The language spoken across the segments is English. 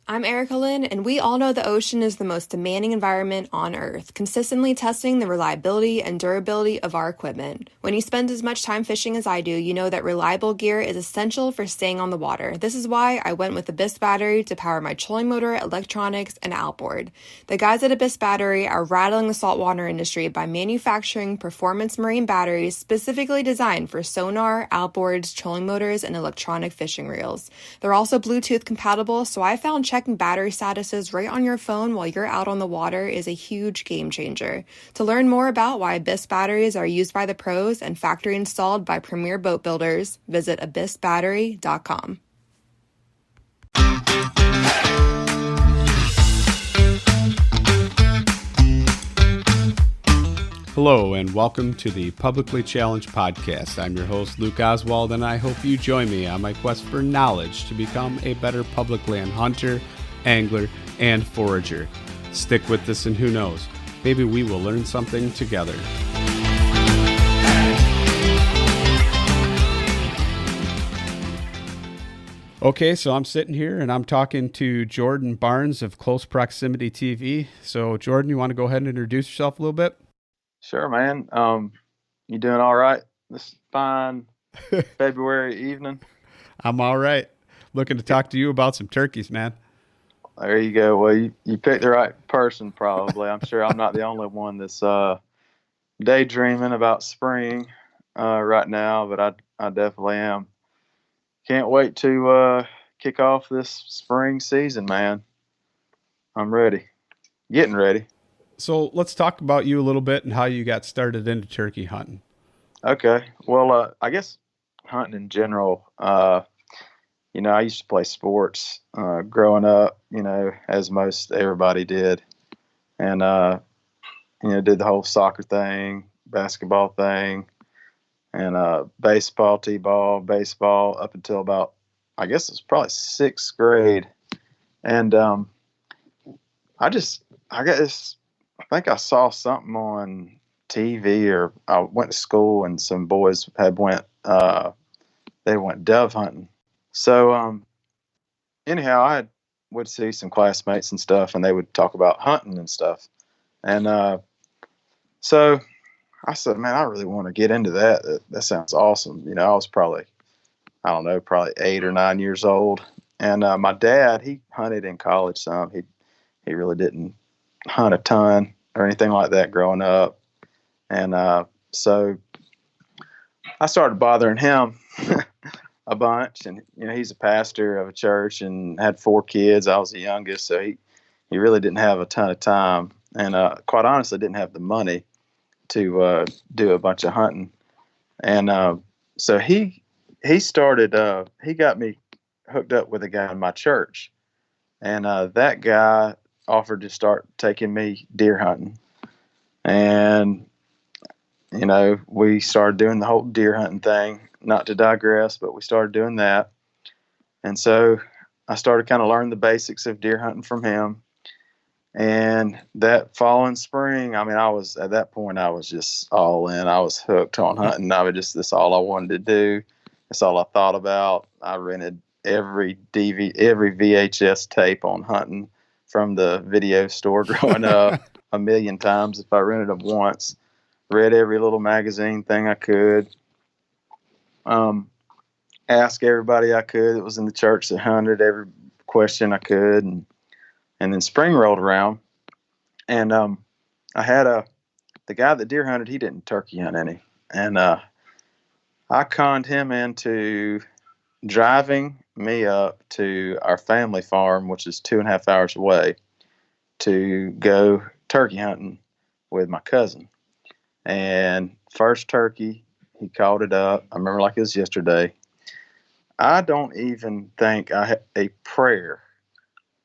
I'm Erica Lynn, and we all know the ocean is the most demanding environment on Earth, consistently testing the reliability and durability of our equipment. When you spend as much time fishing as I do, you know that reliable gear is essential for staying on the water. This is why I went with the Abyss battery to power my trolling motor, electronics, and outboard. The guys at Abyss Battery are rattling the saltwater industry by manufacturing performance marine batteries specifically designed for sonar, outboards, trolling motors, and electronic fishing reels. They're also Bluetooth compatible, so I found checking battery statuses right on your phone while you're out on the water is a huge game changer. To learn more about why Abyss batteries are used by the pros and factory installed by premier boat builders, visit abyssbattery.com. Hello and welcome to the Publicly Challenged Podcast. I'm your host, Luke Oswald, and I hope you join me on my quest for knowledge to become a better public land hunter, angler, and forager. Stick with this and who knows, maybe we will learn something together. Okay, so I'm sitting here and I'm talking to Jordan Barnes of Close Proximity TV. So Jordan, you want to go ahead and introduce yourself a little bit? Sure, man. You doing all right this fine February evening? I'm all right. Looking to talk to you about some turkeys, man. There you go. Well, you picked the right person, probably. I'm sure I'm not the only one that's daydreaming about spring right now, but I definitely am. Can't wait to kick off this spring season, man. I'm ready. Getting ready. So let's talk about you a little bit and how you got started into turkey hunting. Okay. Well, I guess hunting in general, I used to play sports growing up, as most everybody did. And, did the whole soccer thing, basketball thing, and baseball, t-ball, baseball up until about, I guess it was probably sixth grade. And I think I saw something on TV, or I went to school and some boys went dove hunting. So anyhow, would see some classmates and stuff, and they would talk about hunting and stuff. And so I said, man, I really want to get into that. That sounds awesome. I was probably 8 or 9 years old. And my dad, he hunted in college some. He really didn't hunt a ton or anything like that growing up. And so I started bothering him a bunch. And, he's a pastor of a church and had 4 kids. I was the youngest, so he really didn't have a ton of time. And quite honestly, didn't have the money to do a bunch of hunting. And so he started, he got me hooked up with a guy in my church. And that guy offered to start taking me deer hunting. And, we started doing the whole deer hunting thing, not to digress, but we started doing that. And so I started kind of learning the basics of deer hunting from him. And that following spring, at that point, I was just all in. I was hooked on hunting. That's all I wanted to do. That's all I thought about. I rented every VHS tape on hunting from the video store growing up a million times if I rented them once. Read every little magazine thing I could. Ask everybody I could that was in the church that hunted, every question I could. And then spring rolled around, and I had the guy that deer hunted, he didn't turkey hunt any. And I conned him into driving me up to our family farm, which is 2.5 hours away, to go turkey hunting with my cousin. And first turkey, he called it up. I remember like it was yesterday. I don't even think I had a prayer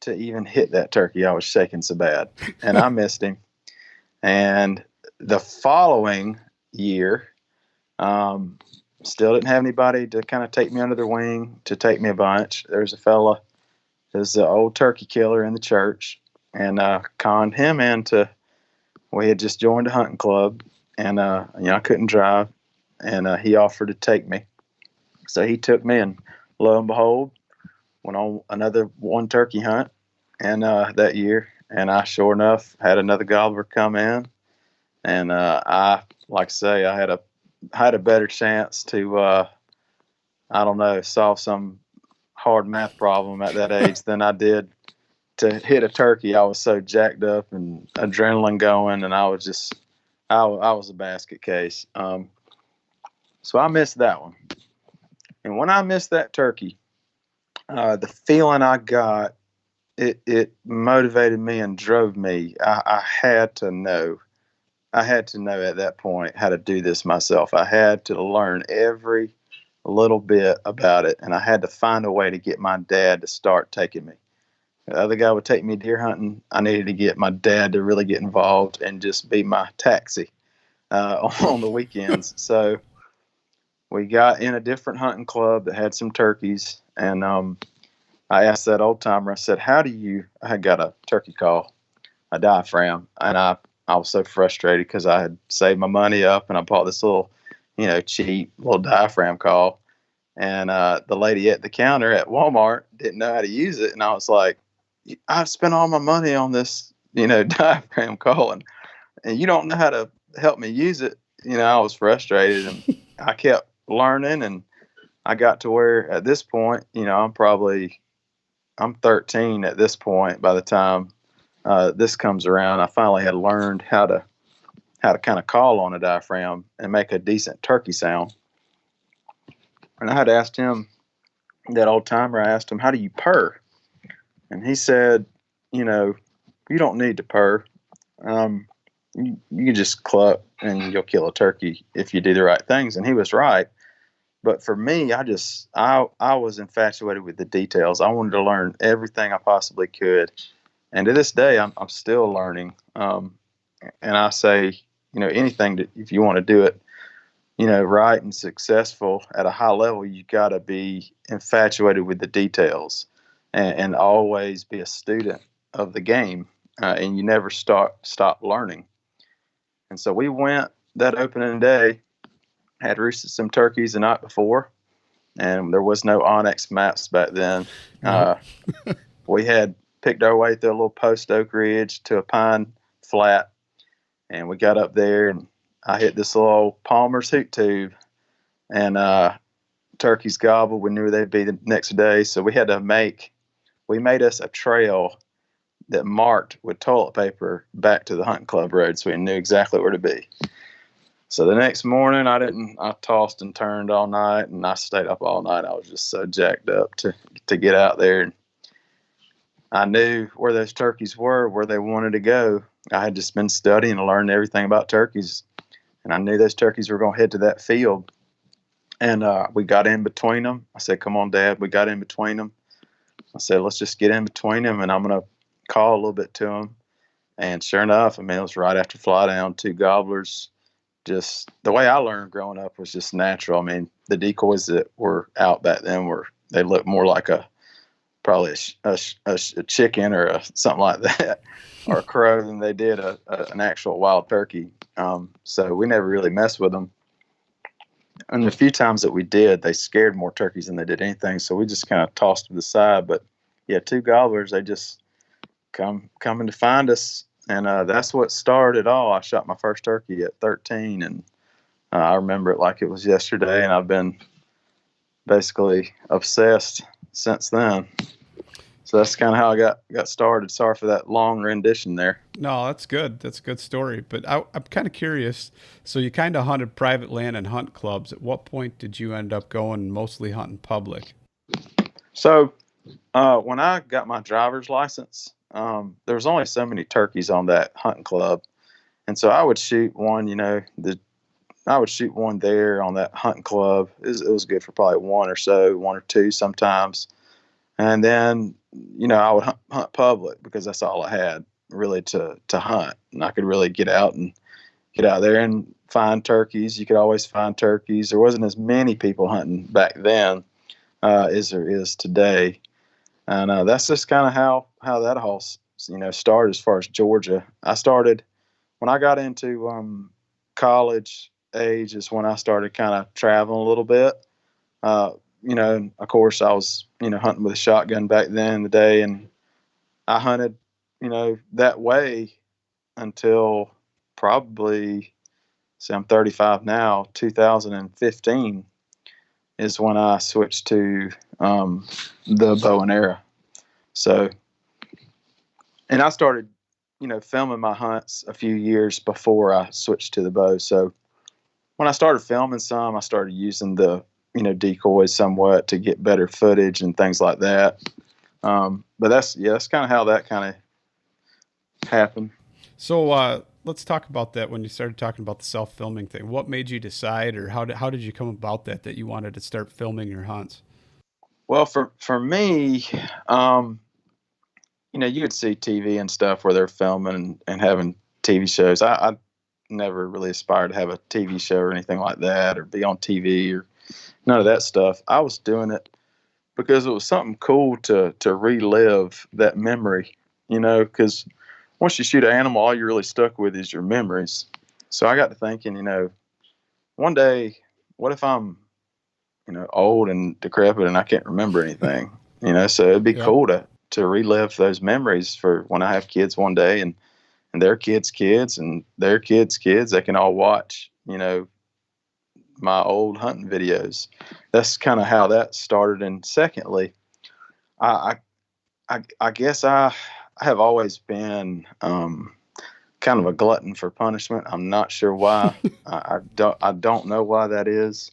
to even hit that turkey. I was shaking so bad, and I missed him. And the following year, still didn't have anybody to kind of take me under their wing to take me a bunch. There's a fella, there's the old turkey killer in the church, and conned him into. We had just joined a hunting club, and I couldn't drive, and he offered to take me. So he took me, and lo and behold, went on another one turkey hunt, and that year, and I sure enough had another gobbler come in, and I, like I say, I had a better chance to I don't know, solve some hard math problem at that age than I did to hit a turkey. I was so jacked up and adrenaline going, and I was just I was a basket case. So I missed that one, and when I missed that turkey, the feeling I got, it motivated me and drove me. I had to know. I had to know at that point how to do this myself. I had to learn every little bit about it, and I had to find a way to get my dad to start taking me. The other guy would take me deer hunting. I needed to get my dad to really get involved and just be my taxi on the weekends. So we got in a different hunting club that had some turkeys, and I asked that old timer, I said, how do you, I had got a turkey call, a diaphragm, and I was so frustrated because I had saved my money up and I bought this little, cheap little diaphragm call. And the lady at the counter at Walmart didn't know how to use it. And I was like, I've spent all my money on this, diaphragm call, and you don't know how to help me use it. I was frustrated, and I kept learning, and I got to where at this point, I'm 13 at this point. By the time this comes around, I finally had learned how to kind of call on a diaphragm and make a decent turkey sound. And I had asked him, that old timer, I asked him, how do you purr? And he said, you don't need to purr. You can just cluck and you'll kill a turkey if you do the right things. And he was right. But for me, I was infatuated with the details. I wanted to learn everything I possibly could. And to this day, I'm still learning. And I say, anything that if you want to do it, right and successful at a high level, you got to be infatuated with the details and always be a student of the game. And you never stop learning. And so we went that opening day, had roosted some turkeys the night before, and there was no Onyx maps back then. We had picked our way through a little post oak ridge to a pine flat, and we got up there, and I hit this little Palmer's hoot tube, and turkeys gobbled. We knew they'd be the next day, so we made us a trail that marked with toilet paper back to the hunting club road, so we knew exactly where to be. So the next morning, I tossed and turned all night, and I stayed up all night. I was just so jacked up to get out there. And I knew where those turkeys were, where they wanted to go. I had just been studying and learning everything about turkeys, and I knew those turkeys were going to head to that field. And we got in between them. I said, come on, Dad. We got in between them. I said, let's just get in between them, and I'm going to call a little bit to them. And sure enough, it was right after fly down, two gobblers. Just the way I learned growing up was just natural. The decoys that were out back then they looked more like probably a chicken or something like that, or a crow, than they did an actual wild turkey. So we never really messed with them. And the few times that we did, they scared more turkeys than they did anything. So we just kind of tossed to the side. But yeah, two gobblers, they just coming to find us. And that's what started it all. I shot my first turkey at 13, and I remember it like it was yesterday. And I've been basically obsessed since then. So that's kind of how I got started. Sorry for that long rendition there. No, that's good. That's a good story. But I'm kind of curious. So you kind of hunted private land and hunt clubs. At what point did you end up going mostly hunting public? So when I got my driver's license, there was only so many turkeys on that hunting club. And so I would shoot one, I would shoot one there on that hunting club. It was good for probably one or two sometimes. And then, I would hunt public because that's all I had really to hunt. And I could really get out there and find turkeys. You could always find turkeys. There wasn't as many people hunting back then as there is today. And that's just kind of how that all, started as far as Georgia. I started when I got into college age is when I started kind of traveling a little bit. Of course, I was, hunting with a shotgun back then in the day, and I hunted, that way until probably, say I'm 35 now, 2015 is when I switched to the bow and arrow. So, and I started, filming my hunts a few years before I switched to the bow. So when I started filming some, I started using the, decoys somewhat to get better footage and things like that. But that's kind of how that kind of happened. So let's talk about that. When you started talking about the self-filming thing, what made you decide, or how did you come about that you wanted to start filming your hunts? Well, for me, you would see TV and stuff where they're filming and having TV shows. I never really aspired to have a TV show or anything like that, or be on TV or none of that stuff. I was doing it because it was something cool to relive that memory, because once you shoot an animal, all you're really stuck with is your memories. So I got to thinking, one day, what if I'm, old and decrepit and I can't remember anything, so it'd be Yep. cool to relive those memories for when I have kids one day, and their kids and their kids, they can all watch, my old hunting videos. That's kind of how that started. And secondly, I, I guess I have always been kind of a glutton for punishment. I'm not sure why. I don't know why that is.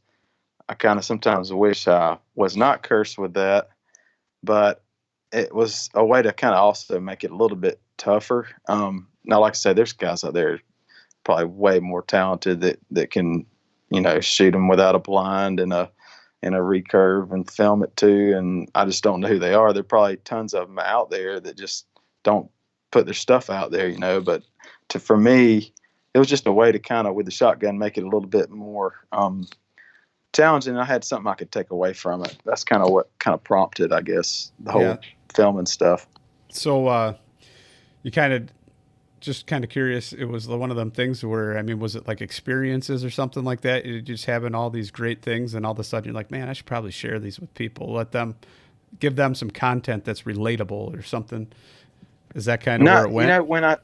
I kind of sometimes wish I was not cursed with that, but it was a way to kind of also make it a little bit tougher. Now, like I said, there's guys out there probably way more talented that can, shoot them without a blind and a recurve and film it too. And I just don't know who they are. There are probably tons of them out there that just don't put their stuff out there, But for me, it was just a way to kind of, with the shotgun, make it a little bit more challenging. I had something I could take away from it. That's kind of what kind of prompted, I guess, the Yeah. whole filming stuff. So you kind of curious. It was one of them things where, I mean, was it like experiences or something like that? You're just having all these great things, and all of a sudden you're like, man, I should probably share these with people. Give them some content that's relatable or something. Is that kind of where No, it went? when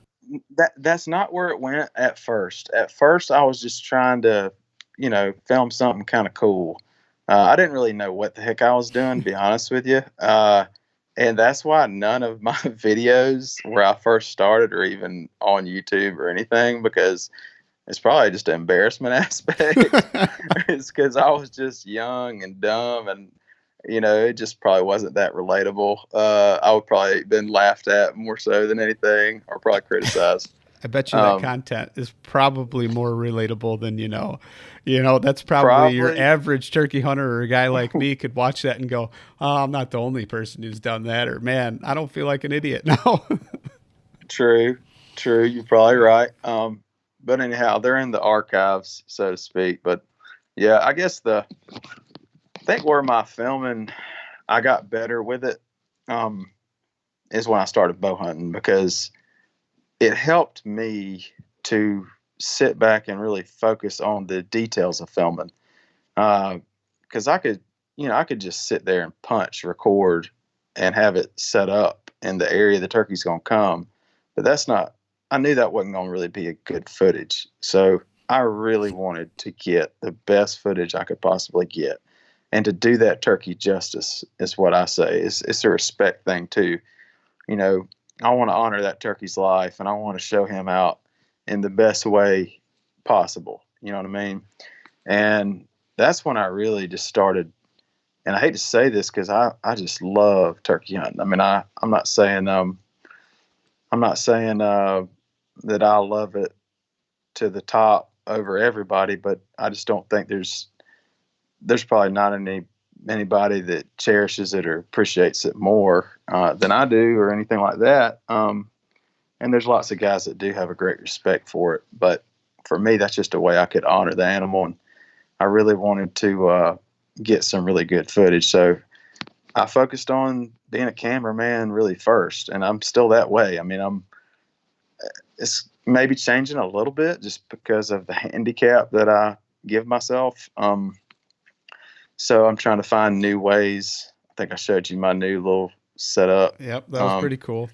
that's not where it went at first. At first, I was just trying to, film something kind of cool. I didn't really know what the heck I was doing, to be honest with you. And that's why none of my videos where I first started are even on YouTube or anything, because it's probably just an embarrassment aspect. It's because I was just young and dumb, and it just probably wasn't that relatable. I would probably been laughed at more so than anything, or probably criticized. I bet you that Um, content is probably more relatable than you know. That's probably your Probably average turkey hunter or a guy like me could watch that and go, "Oh, I'm not the only person who's done that," or "Man, I don't feel like an idiot now." true, true. You're probably right. But anyhow, they're in the archives, so to speak. But yeah, I guess I think where my filming I got better with it um, is when I started bow hunting, because it helped me to sit back and really focus on the details of filming. Because I could just sit there and punch, record, and have it set up in the area the turkey's going to come. But that's not. I knew that wasn't going to really be a good footage. So I really wanted to get the best footage I could possibly get, and to do that turkey justice is what I say. It's a respect thing too. You know, I want to honor that turkey's life, and I want to show him out in the best way possible. You know what I mean? And that's when I really just started. And I hate to say this because I just love turkey hunting. I mean, I'm not saying that I love it to the top over everybody, but I just don't think there's probably not anybody that cherishes it or appreciates it more than I do, or anything like that. And there's lots of guys that do have a great respect for it, but for me, that's just a way I could honor the animal, and I really wanted to get some really good footage. So I focused on being a cameraman really first, and I'm still that way. I mean, it's maybe changing a little bit just because of the handicap that I give myself. So I'm trying to find new ways. I think I showed you my new little setup. Yep, that was Um, pretty cool.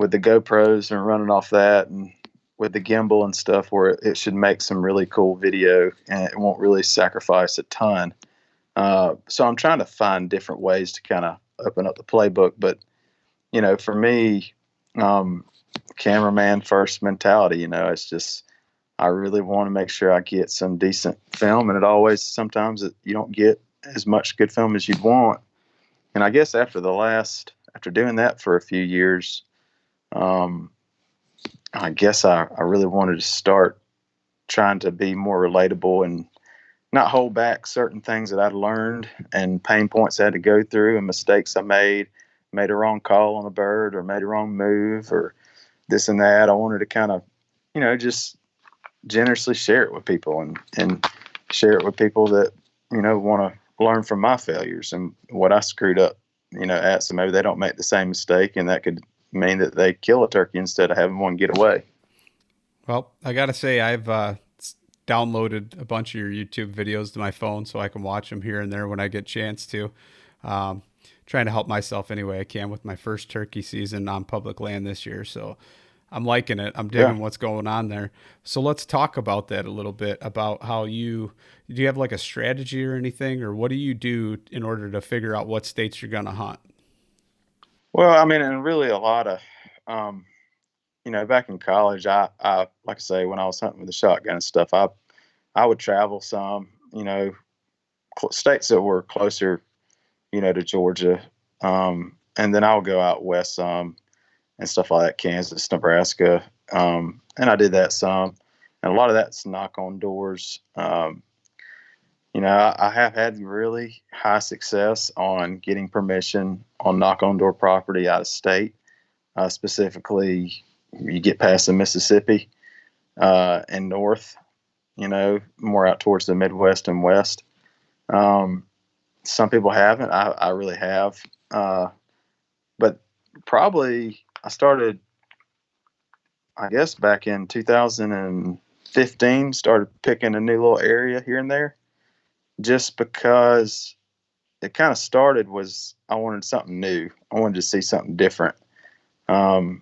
with the GoPros and running off that, and with the gimbal and stuff, where it should make some really cool video and it won't really sacrifice a ton. So I'm trying to find different ways to kind of open up the playbook. But, for me, cameraman first mentality, it's just, I really want to make sure I get some decent film. And it always, sometimes you don't get as much good film as you'd want. And I guess after doing that for a few years, I guess I really wanted to start trying to be more relatable and not hold back certain things that I'd learned and pain points I had to go through and mistakes I made a wrong call on a bird or made a wrong move or this and that. I wanted to kind of, just generously share it with people and share it with people that, want to learn from my failures and what I screwed up, at. So maybe they don't make the same mistake, and that could mean that they kill a turkey instead of having one get away. Well, I got to say, I've downloaded a bunch of your YouTube videos to my phone so I can watch them here and there when I get a chance to. Trying to help myself any way I can with my first turkey season on public land this year. So I'm liking it. I'm digging what's going on there. So let's talk about that a little bit, about how do you have like a strategy or anything, or what do you do in order to figure out what states you're going to hunt? Well, I mean, and really a lot of, back in college, I like I say, when I was hunting with the shotgun and stuff, I would travel some, states that were closer, to Georgia. And then I would go out west some and stuff like that, Kansas, Nebraska. And I did that some. And a lot of that's knock on doors. I have had really high success on getting permission on knock on door property out of state. Specifically, you get past the Mississippi and north, more out towards the Midwest and West. Some people haven't. I really have. But probably I started, I guess, back in 2015, started picking a new little area here and there just because it kind of started was I wanted something new. I wanted to see something different. I'd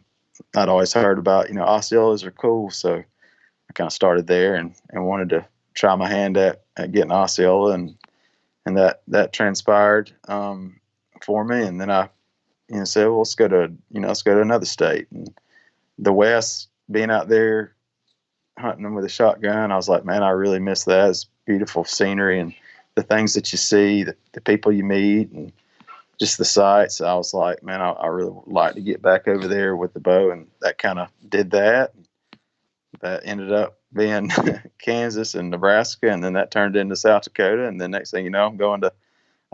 always heard about, Osceolas are cool. So I kind of started there and wanted to try my hand at getting Osceola, and that transpired for me. And then I, said, well, let's go to another state. And the West, being out there hunting them with a shotgun, I was like, man, I really miss that. It's beautiful scenery and the things that you see, the people you meet, and just the sights. I was like, man, I really would like to get back over there with the bow, and that kind of did that. That ended up being Kansas and Nebraska, and then that turned into South Dakota, and then next thing you know, I'm going to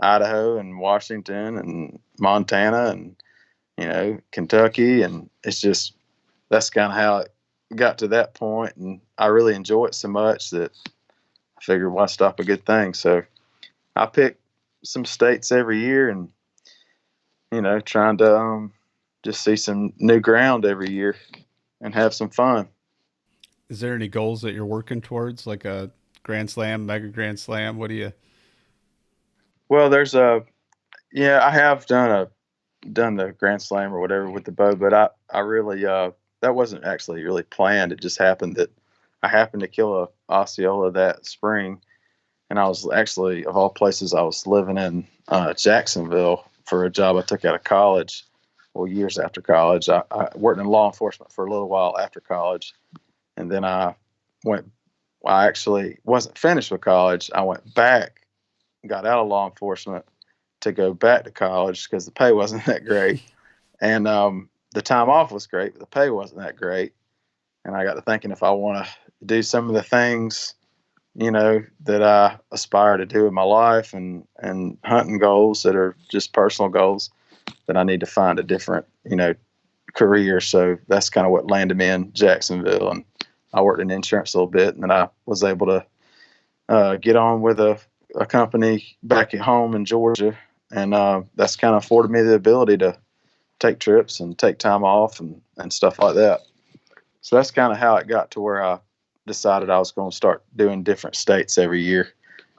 Idaho and Washington and Montana and Kentucky, and it's just that's kind of how it got to that point, and I really enjoy it so much that I figured why stop a good thing. So I pick some states every year, and trying to just see some new ground every year and have some fun. Is there any goals that you're working towards, like a Grand Slam, Mega Grand Slam? What do you? Well, I have done the Grand Slam or whatever with the bow, but I really that wasn't actually really planned. It just happened that I happened to kill a Osceola that spring, and I was actually, of all places, I was living in Jacksonville for a job I took out of college. Well, years after college, I worked in law enforcement for a little while after college, and then I actually wasn't finished with college. I went back, got out of law enforcement to go back to college because the pay wasn't that great. And the time off was great, but the pay wasn't that great. And I got to thinking, if I want to do some of the things, that I aspire to do in my life and hunting goals that are just personal goals, then I need to find a different, career. So that's kind of what landed me in Jacksonville. And I worked in insurance a little bit, and then I was able to get on with a company back at home in Georgia. And that's kind of afforded me the ability to take trips and take time off and stuff like that. So that's kind of how it got to where I decided I was going to start doing different states every year.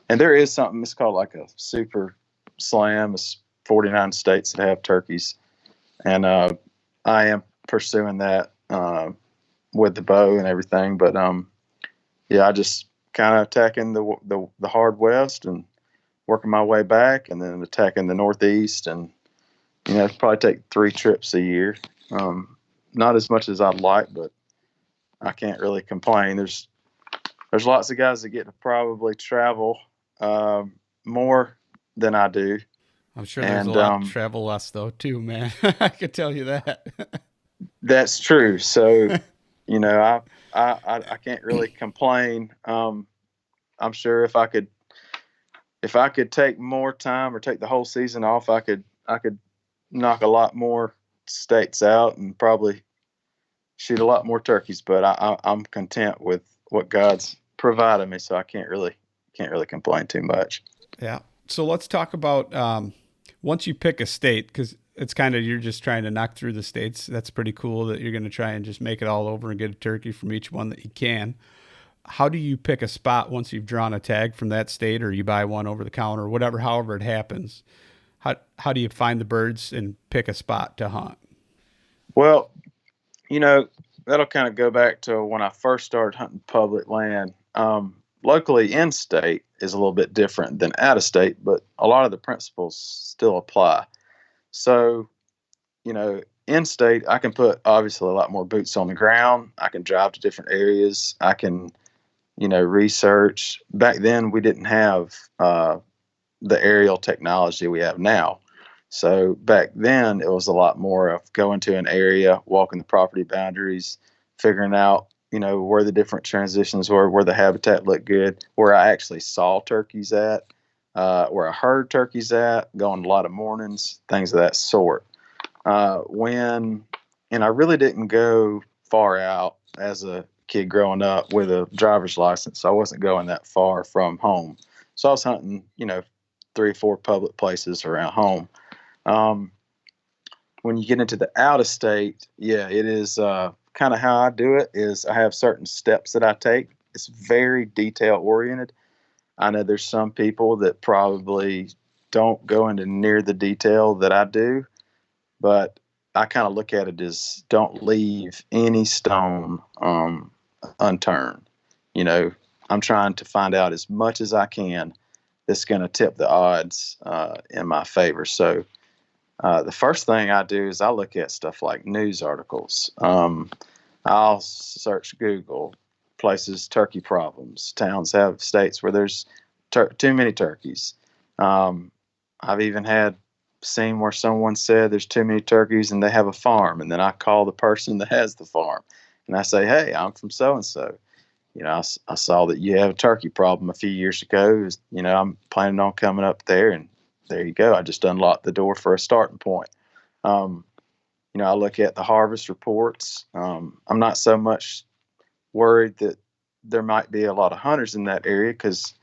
And there is something, it's called like a super slam. It's 49 states that have turkeys. And I am pursuing that with the bow and everything. But yeah, I just kind of attacking the hard west and working my way back, and then attacking the northeast, and probably take 3 trips a year. Not as much as I'd like, but I can't really complain. There's lots of guys that get to probably travel more than I do. I'm sure there's a lot of travel less though too, man. I could tell you that. That's true. So, I can't really complain. I'm sure if I could take more time or take the whole season off, I could knock a lot more states out and probably shoot a lot more turkeys. But I'm content with what God's provided me, so I can't really complain too much. Yeah. So let's talk about once you pick a state, because it's kind of, you're just trying to knock through the states. That's pretty cool that you're going to try and just make it all over and get a turkey from each one that you can. How do you pick a spot once you've drawn a tag from that state, or you buy one over the counter, or whatever, however it happens? How do you find the birds and pick a spot to hunt? Well, that'll kind of go back to when I first started hunting public land. Locally in state is a little bit different than out of state, but a lot of the principles still apply. So, in state, I can put obviously a lot more boots on the ground. I can drive to different areas. I can, research. Back then, we didn't have the aerial technology we have now. So back then, it was a lot more of going to an area, walking the property boundaries, figuring out, where the different transitions were, where the habitat looked good, where I actually saw turkeys at, where I heard turkeys at, going a lot of mornings, things of that sort. And I really didn't go far out as a kid growing up with a driver's license. So I wasn't going that far from home. So I was hunting, 3 or 4 public places around home. When you get into the out of state, yeah, it is kind of how I do it is I have certain steps that I take. It's very detail oriented. I know there's some people that probably don't go into near the detail that I do, but I kind of look at it as don't leave any stone unturned. I'm trying to find out as much as I can that's going to tip the odds in my favor. So the first thing I do is I look at stuff like news articles. I'll search Google, places, turkey problems. Towns have states where there's too many turkeys. I've even seen where someone said there's too many turkeys and they have a farm. And then I call the person that has the farm and I say, hey, I'm from so-and-so. I saw that you have a turkey problem a few years ago. I'm planning on coming up there, and there you go. I just unlocked the door for a starting point. I look at the harvest reports. I'm not so much worried that there might be a lot of hunters in that area, because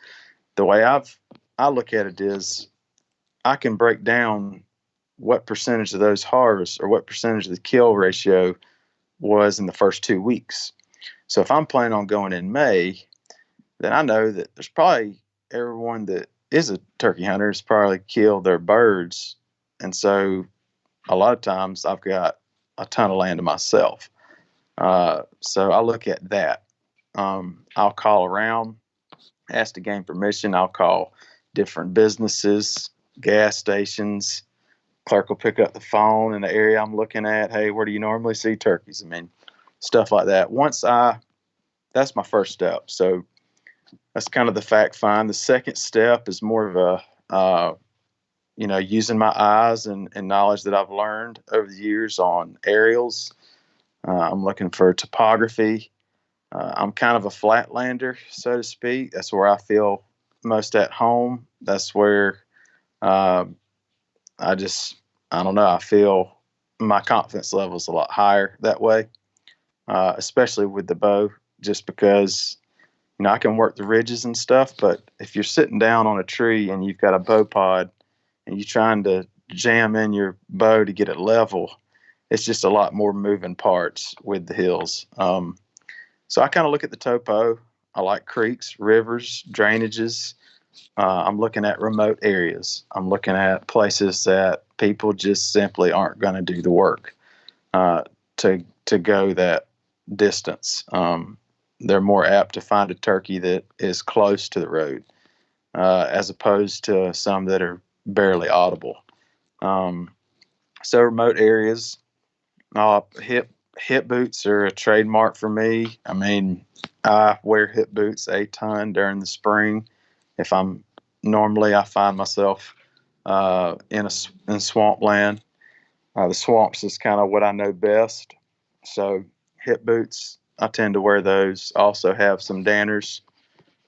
the way I look at it is I can break down what percentage of those harvests or what percentage of the kill ratio was in the first 2 weeks. So if I'm planning on going in May, then I know that there's probably everyone that is a turkey hunter has probably killed their birds. And so a lot of times I've got a ton of land to myself. So I look at that. I'll call around, ask to gain permission. I'll call different businesses, gas stations. Clerk will pick up the phone in the area I'm looking at. Hey, where do you normally see turkeys? Stuff like that. That's my first step. So that's kind of the fact find. The second step is more of a, using my eyes and knowledge that I've learned over the years on aerials. I'm looking for topography. I'm kind of a flatlander, so to speak. That's where I feel most at home. That's where I don't know. I feel my confidence level is a lot higher that way, especially with the bow, just because, I can work the ridges and stuff. But if you're sitting down on a tree and you've got a bow pod and you're trying to jam in your bow to get it level, it's just a lot more moving parts with the hills. So I kind of look at the topo. I like creeks, rivers, drainages. I'm looking at remote areas. I'm looking at places that people just simply aren't going to do the work. to go that distance. They're more apt to find a turkey that is close to the road, as opposed to some that are barely audible. Um, so remote areas, hip boots are a trademark for me. I mean, I wear hip boots a ton during the spring. If I'm normally, I find myself in swampland. The swamps is kind of what I know best. So hip boots, I tend to wear those. Also have some danners.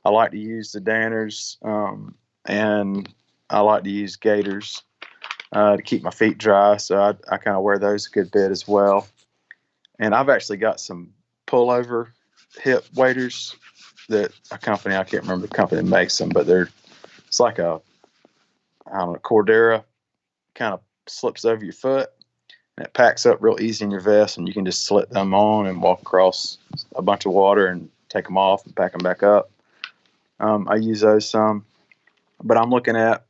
I like to use the danners, and I like to use gaiters to keep my feet dry. So I kind of wear those a good bit as well. And I've actually got some pullover hip waders that a company, I can't remember the company that makes them, but it's like I don't know, Cordera, kind of slips over your foot and it packs up real easy in your vest, and you can just slip them on and walk across a bunch of water and take them off and pack them back up. I use those some, but I'm looking at,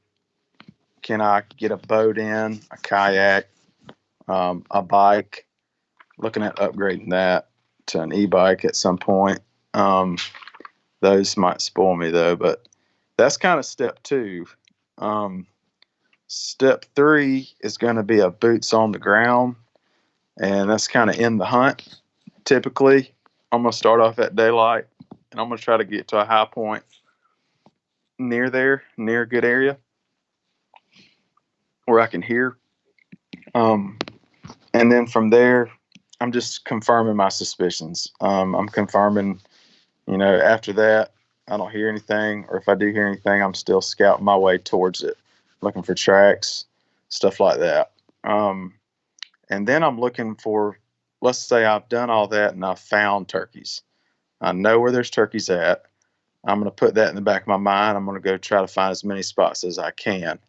can I get a boat in, a kayak, a bike, looking at upgrading that to an e-bike at some point. Those might spoil me though, but that's kind of step 2. Step 3 is going to be a boots on the ground, and that's kind of in the hunt. Typically, I'm going to start off at daylight, and I'm going to try to get to a high point near a good area where I can hear. And then from there, I'm just confirming my suspicions. I'm confirming, after that, I don't hear anything, or if I do hear anything, I'm still scouting my way towards it, looking for tracks, stuff like that. And then I'm looking for, let's say I've done all that and I've found turkeys. I know where there's turkeys at. I'm going to put that in the back of my mind. I'm going to go try to find as many spots as I can.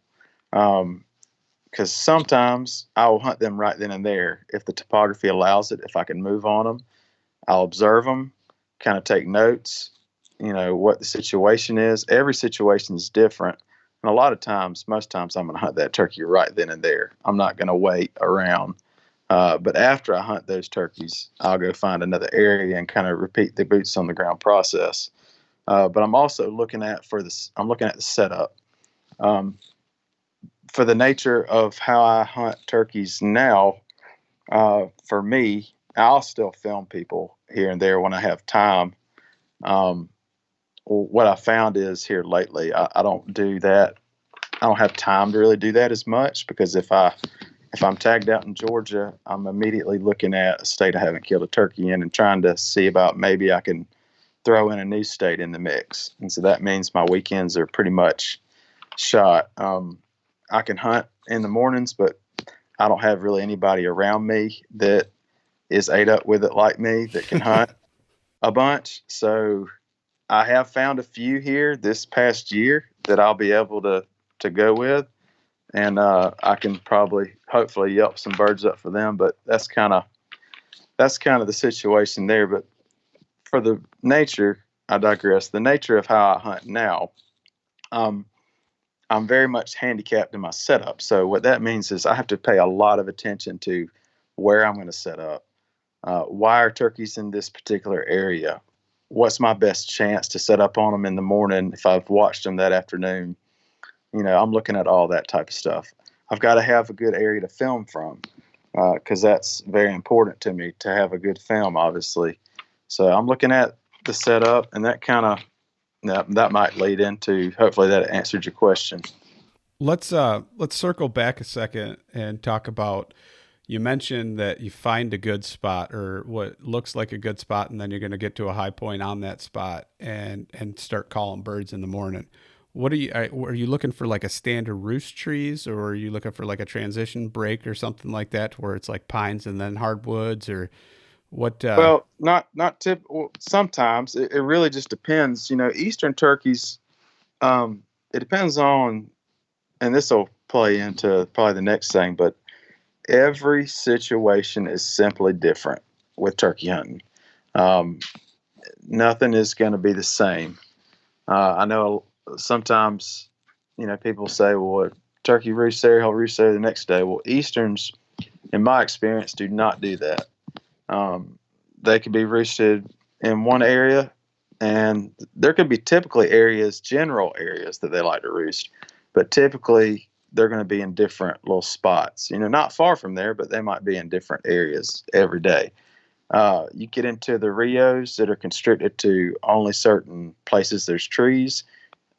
Because sometimes I will hunt them right then and there. If the topography allows it, if I can move on them, I'll observe them, kind of take notes, what the situation is. Every situation is different. And a lot of times, most times, I'm going to hunt that turkey right then and there. I'm not going to wait around. But after I hunt those turkeys, I'll go find another area and kind of repeat the boots on the ground process. But I'm also looking at the setup. For the nature of how I hunt turkeys now, for me, I'll still film people here and there when I have time. What I found is here lately, I don't do that. I don't have time to really do that as much, because if I'm tagged out in Georgia, I'm immediately looking at a state I haven't killed a turkey in and trying to see about maybe I can throw in a new state in the mix. And so that means my weekends are pretty much shot. I can hunt in the mornings, but I don't have really anybody around me that is ate up with it like me that can hunt a bunch. So I have found a few here this past year that I'll be able to go with. And I can hopefully yelp some birds up for them. But that's kind of the situation there. But for the nature, I digress. The nature of how I hunt now, I'm very much handicapped in my setup. So what that means is I have to pay a lot of attention to where I'm going to set up. Why are turkeys in this particular area? What's my best chance to set up on them in the morning if I've watched them that afternoon? I'm looking at all that type of stuff. I've got to have a good area to film from, because that's very important to me, to have a good film, obviously. So I'm looking at the setup, and that kind of that might lead into, hopefully that answered your question. Let's circle back a second and talk about, you mentioned that you find a good spot, or what looks like a good spot, and then you're going to get to a high point on that spot and start calling birds in the morning. What are you looking for, like a stand of roost trees, or are you looking for like a transition break or something like that, where it's like pines and then hardwoods, or what? Well, not typical. Sometimes it really just depends. Eastern turkeys, it depends on, and this will play into probably the next thing, but every situation is simply different with turkey hunting. Nothing is going to be the same. I know sometimes, people say, well, turkey roost there, he'll roost there the next day. Well, Easterns, in my experience, do not do that. They could be roosted in one area, and there could be typically areas, general areas that they like to roost, but typically they're going to be in different little spots. Not far from there, but they might be in different areas every day. You get into the Rios that are constricted to only certain places there's trees.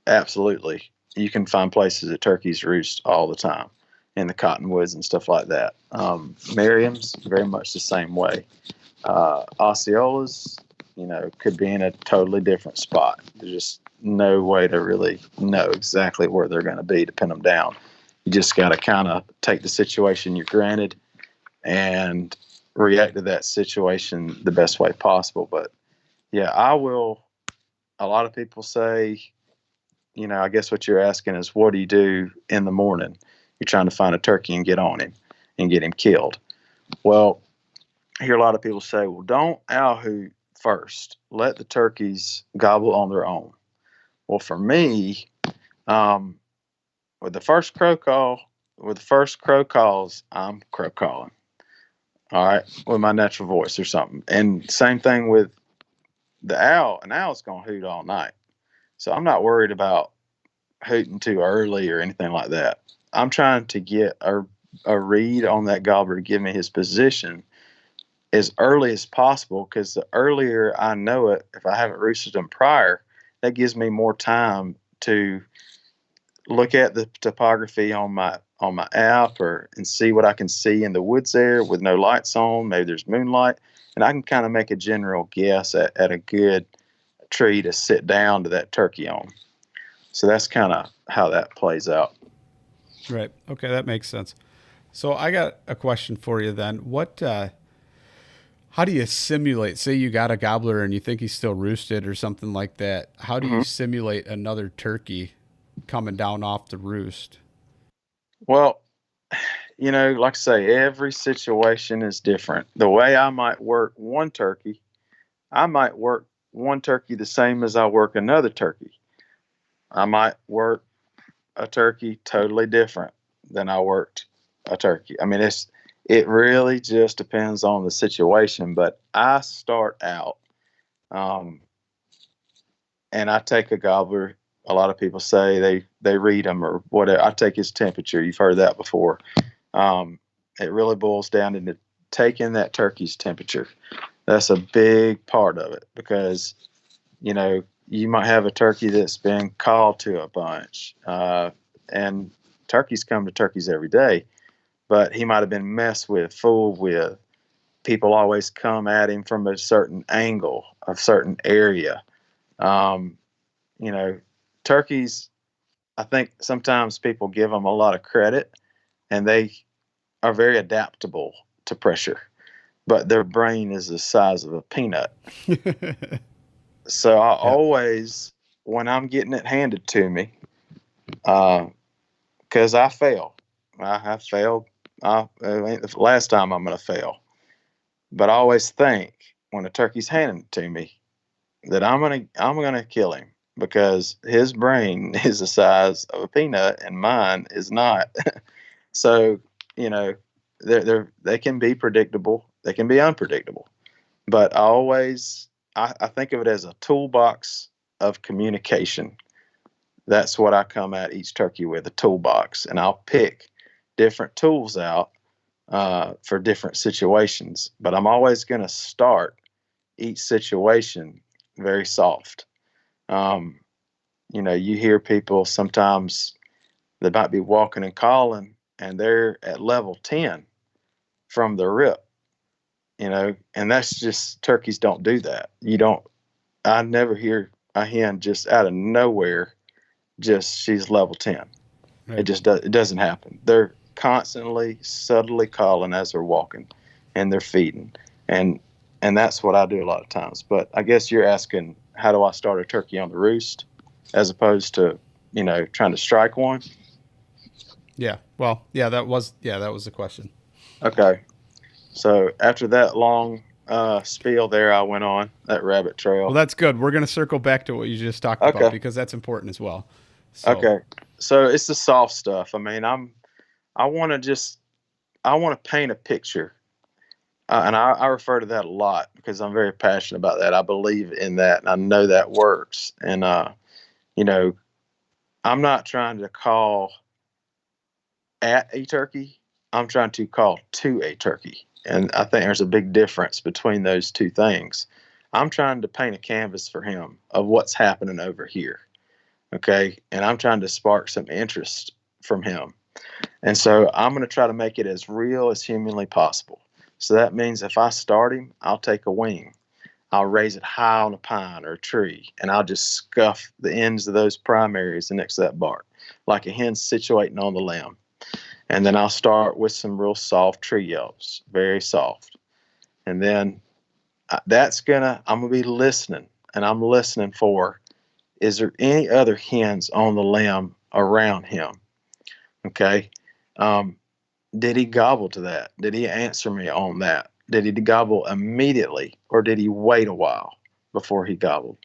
Absolutely. You can find places that turkeys roost all the time in the cottonwoods and stuff like that. Merriam's, very much the same way. Osceolas, could be in a totally different spot. There's just no way to really know exactly where they're going to be to pin them down. You just got to kind of take the situation you're granted and react to that situation the best way possible. But yeah, I will. A lot of people say, I guess what you're asking is, what do you do in the morning? You're trying to find a turkey and get on him and get him killed. Well, I hear a lot of people say, well, don't owl hoot first. Let the turkeys gobble on their own. Well, for me, with the first crow calls, I'm crow calling. All right, with my natural voice or something. And same thing with the owl. An owl's going to hoot all night. So I'm not worried about hooting too early or anything like that. I'm trying to get a read on that gobbler to give me his position as early as possible, because the earlier I know it, if I haven't roosted them prior, that gives me more time to look at the topography on my app and see what I can see in the woods there with no lights on. Maybe there's moonlight, and I can kind of make a general guess at a good tree to sit down to that turkey on. So that's kind of how that plays out. Right. Okay, that makes sense. So I got a question for you then. How do you simulate, say you got a gobbler and you think he's still roosted or something like that? How do you simulate another turkey coming down off the roost? Well, like I say, every situation is different. The way I might work one turkey the same as I work another turkey. I might work a turkey totally different than I worked a turkey. I mean, it really just depends on the situation, but I start out, and I take a gobbler. A lot of people say they read him or whatever. I take his temperature. You've heard that before. It really boils down into taking that turkey's temperature. That's a big part of it, because, you might have a turkey that's been called to a bunch, and turkeys come to turkeys every day, but he might have been messed with, fooled with. People always come at him from a certain angle, a certain area. Turkeys, I think sometimes people give them a lot of credit, and they are very adaptable to pressure, but their brain is the size of a peanut. So I always, when I'm getting it handed to me, because I fail. I have failed. It ain't the last time I'm going to fail. But I always think when a turkey's handed to me that I'm gonna kill him, because his brain is the size of a peanut and mine is not. So they can be predictable. They can be unpredictable. But I think of it as a toolbox of communication. That's what I come at each turkey with, a toolbox, and I'll pick different tools out for different situations. But I'm always going to start each situation very soft. You hear people sometimes, they might be walking and calling, and they're at level 10 from the rip, and that's just, turkeys don't do that. I never hear a hen just out of nowhere, she's level 10. Right. It doesn't happen. They're constantly, subtly calling as they're walking, and they're feeding. And that's what I do a lot of times. But I guess you're asking, how do I start a turkey on the roost as opposed to, trying to strike one? Yeah. Well, that was the question. Okay. So after that long spiel there I went on, that rabbit trail. Well, that's good. We're going to circle back to what you just talked about, because that's important as well. Okay. So it's the soft stuff. I mean, I want to paint a picture. and I refer to that a lot because I'm very passionate about that. I believe in that, and I know that works. And you know, I'm not trying to call at a turkey. I'm trying to call to a turkey, and I think there's a big difference between those two things. I'm trying to paint a canvas for him of what's happening over here. Okay, and I'm trying to spark some interest from him. And so I'm going to try to make it as real as humanly possible. So that means if I start him, I'll take a wing. I'll raise it high on a pine or a tree, and I'll just scuff the ends of those primaries next to that bark, like a hen situating on the limb. And then I'll start with some real soft tree yelps, very soft. And then I'm going to be listening, and I'm listening for, is there any other hens on the limb around him? Okay. Um, did he gobble to that? Did he answer me on that? Did he gobble immediately, or did he wait a while before he gobbled?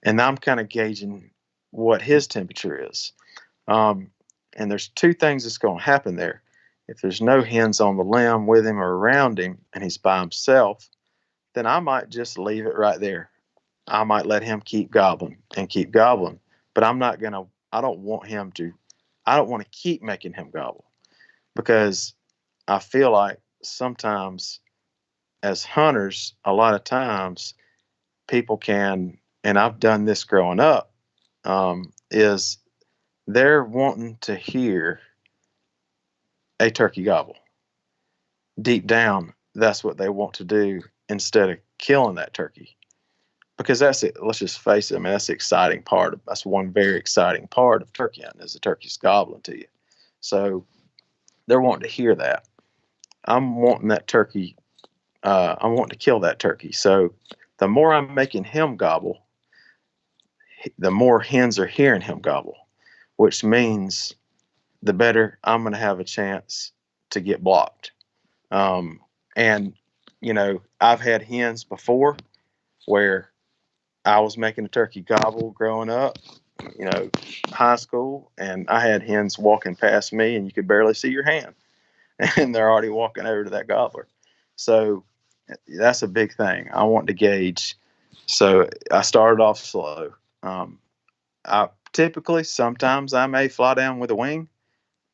And I'm kind of gauging what his temperature is. Um, and there's two things that's going to happen there. If there's no hens on the limb with him or around him and he's by himself, then I might just leave it right there. I might let him keep gobbling and keep gobbling, but I don't want him to, I don't want to keep making him gobble, because I feel like sometimes as hunters, a lot of times people can, and I've done this growing up, is they're wanting to hear a turkey gobble. Deep down, that's what they want to do instead of killing that turkey. Because that's it. Let's just face it. I mean, that's the exciting part. That's one very exciting part of turkey hunting, is the turkey's gobbling to you. So they're wanting to hear that. I'm wanting that turkey. I want to kill that turkey. So the more I'm making him gobble, the more hens are hearing him gobble, which means the better I'm going to have a chance to get blocked. And, I've had hens before where I was making a turkey gobble growing up, high school, and I had hens walking past me and you could barely see your hand, and they're already walking over to that gobbler. So that's a big thing. I want to gauge. So I started off slow. Sometimes I may fly down with a wing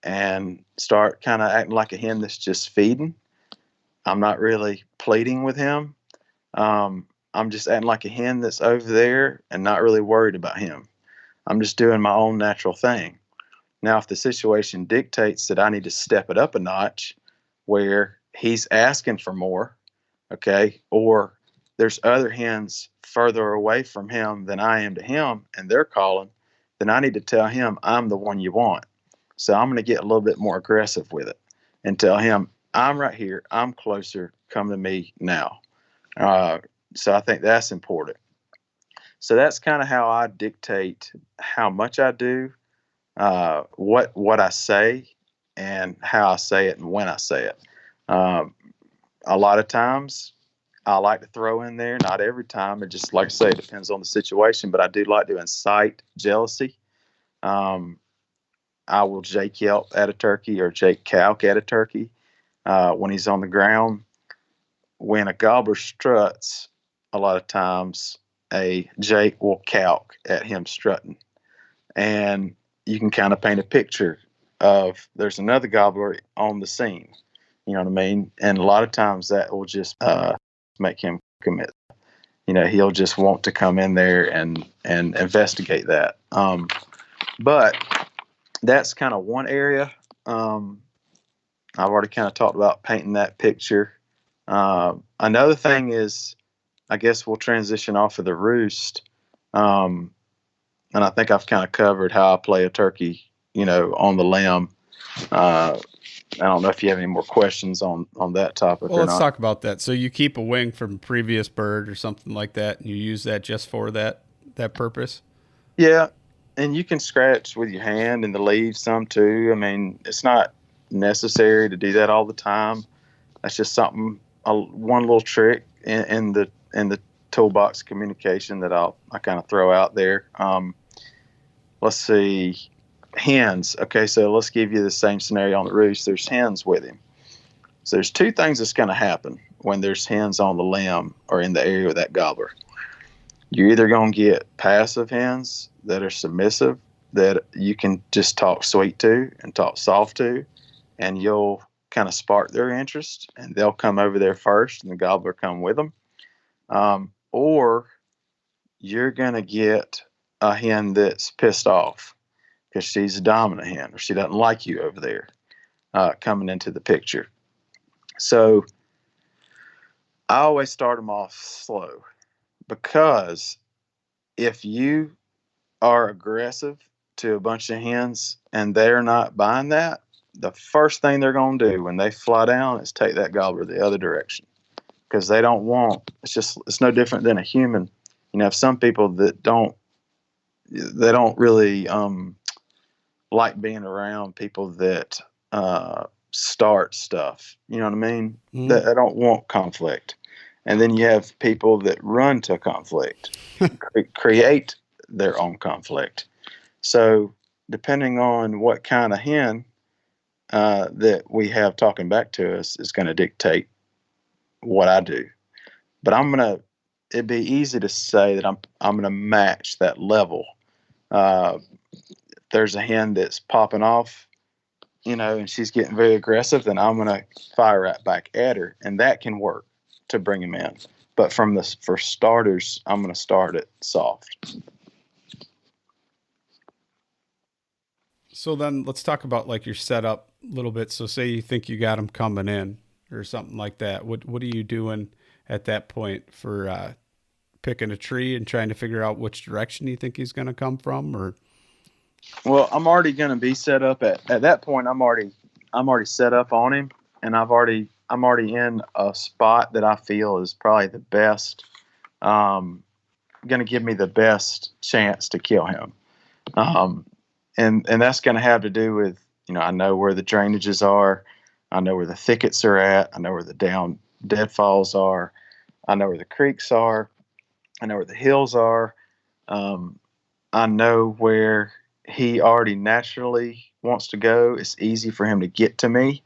and start kind of acting like a hen that's just feeding. I'm not really pleading with him. I'm just acting like a hen that's over there and not really worried about him. I'm just doing my own natural thing. Now, if the situation dictates that I need to step it up a notch where he's asking for more, okay, or there's other hens further away from him than I am to him and they're calling, then I need to tell him I'm the one you want. So I'm going to get a little bit more aggressive with it and tell him, I'm right here, I'm closer, come to me now. So I think that's important. So that's kind of how I dictate how much I do, what I say, and how I say it and when I say it. A lot of times I like to throw in there, not every time. It just, like I say, depends on the situation, but I do like to incite jealousy. I will Jake yelp at a turkey or Jake calk at a turkey when he's on the ground. When a gobbler struts, a lot of times a Jake will calk at him strutting. And you can kind of paint a picture of there's another gobbler on the scene. You know what I mean? And a lot of times that will just make him commit. He'll just want to come in there and investigate that. But that's kind of one area. I've already kind of talked about painting that picture. Another thing is, I guess we'll transition off of the roost. And I think I've kind of covered how I play a turkey, on the limb. I don't know if you have any more questions on that topic. Well, let's talk about that. So you keep a wing from a previous bird or something like that, and you use that just for that purpose? Yeah. And you can scratch with your hand in the leaves some too. I mean, it's not necessary to do that all the time. That's just something, one little trick in the toolbox communication that I kind of throw out there. Let's see, hens. Okay, so let's give you the same scenario on the roost. There's hens with him. So there's two things that's going to happen. when there's hens on the limb or in the area of that gobbler. You're either going to get passive hens that are submissive, that you can just talk sweet to and talk soft to, and you'll kind of spark their interest, and they'll come over there first, and the gobbler come with them. Or you're going to get a hen that's pissed off because she's a dominant hen or she doesn't like you over there coming into the picture. So I always start them off slow, because if you are aggressive to a bunch of hens and they're not buying that, the first thing they're going to do when they fly down is take that gobbler the other direction, because they don't want, it's no different than a human. You know, if some people that they don't really like being around people that start stuff. You know what I mean? Mm. They don't want conflict. And then you have people that run to conflict, create their own conflict. So depending on what kind of hen that we have talking back to us is going to dictate what I do. But it'd be easy to say that I'm going to match that level. There's a hen that's popping off, and she's getting very aggressive, then I'm going to fire right back at her, and that can work to bring him in. But for starters, I'm going to start it soft. So then let's talk about like your setup a little bit. So say you think you got them coming in or something like that. What are you doing at that point for picking a tree and trying to figure out which direction you think he's going to come from? Or Well, I'm already going to be set up at that point. I'm already set up on him, and I'm already in a spot that I feel is probably the best, going to give me the best chance to kill him. And that's going to have to do with, I know where the drainages are. I know where the thickets are at. I know where the down deadfalls are. I know where the creeks are. I know where the hills are. I know where he already naturally wants to go. It's easy for him to get to me.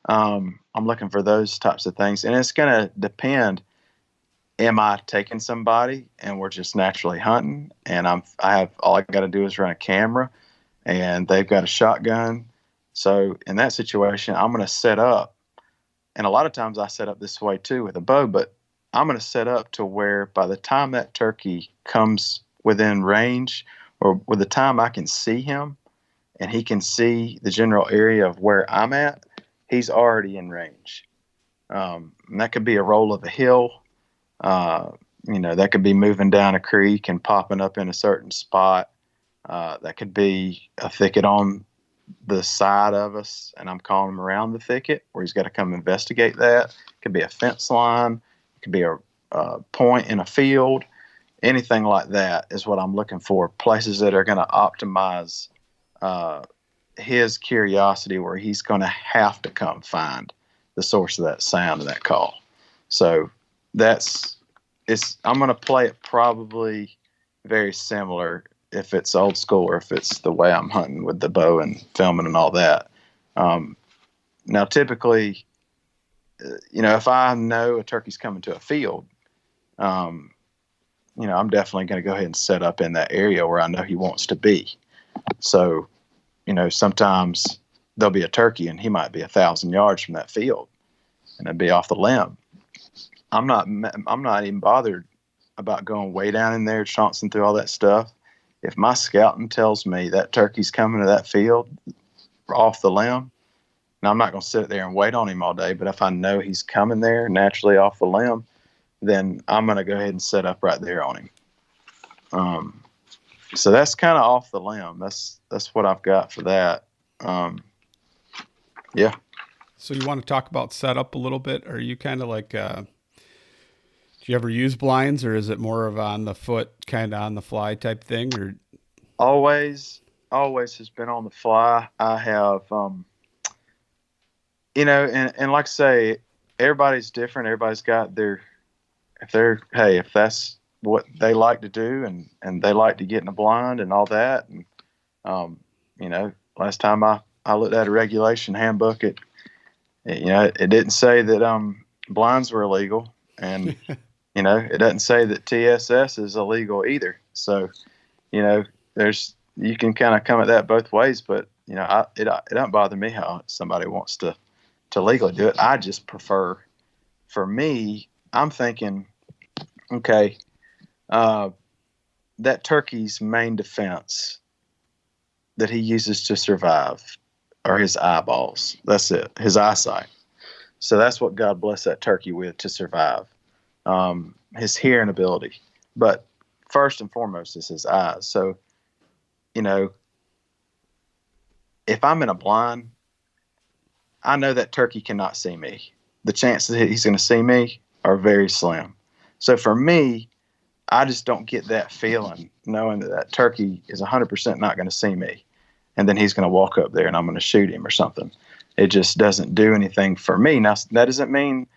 I'm looking for those types of things. And it's going to depend. Am I taking somebody and we're just naturally hunting, and all I got to do is run a camera and they've got a shotgun. So in that situation, I'm going to set up. And a lot of times I set up this way too with a bow, but I'm going to set up to where by the time that turkey comes within range, or with the time I can see him and he can see the general area of where I'm at, he's already in range. And that could be a roll of a hill. That could be moving down a creek and popping up in a certain spot. That could be a thicket on the side of us, and I'm calling him around the thicket where he's got to come investigate that. It could be a fence line. It could be a point in a field. Anything like that is what I'm looking for. Places that are going to optimize his curiosity, where he's going to have to come find the source of that sound and that call. So I'm going to play it probably very similar if it's old school or if it's the way I'm hunting with the bow and filming and all that. Now, typically, if I know a turkey's coming to a field, I'm definitely going to go ahead and set up in that area where I know he wants to be. So, sometimes there'll be a turkey and he might be 1,000 yards from that field and it'd be off the limb. I'm not even bothered about going way down in there, trouncing through all that stuff. If my scouting tells me that turkey's coming to that field off the limb, now I'm not going to sit there and wait on him all day, but if I know he's coming there naturally off the limb, then I'm going to go ahead and set up right there on him. So that's kind of off the limb. That's what I've got for that. Yeah. So you want to talk about setup a little bit? Are you kind of like, do you ever use blinds, or is it more of on the foot, kind of on the fly type thing? Or always has been on the fly. I have, and like I say, everybody's different. Everybody's got if that's what they like to do and they like to get in a blind and all that. And, last time I looked at a regulation handbook, it didn't say that, blinds were illegal, and it doesn't say that TSS is illegal either. So you can kind of come at that both ways, but it doesn't bother me how somebody wants to legally do it. I just prefer, for me, I'm thinking, okay, that turkey's main defense that he uses to survive are his eyeballs. That's it, his eyesight. So that's what God blessed that turkey with to survive. His hearing ability, but first and foremost is his eyes. So, if I'm in a blind, I know that turkey cannot see me. The chances that he's going to see me are very slim. So for me, I just don't get that feeling knowing that turkey is 100% not going to see me. And then he's going to walk up there and I'm going to shoot him or something. It just doesn't do anything for me. Now, that doesn't mean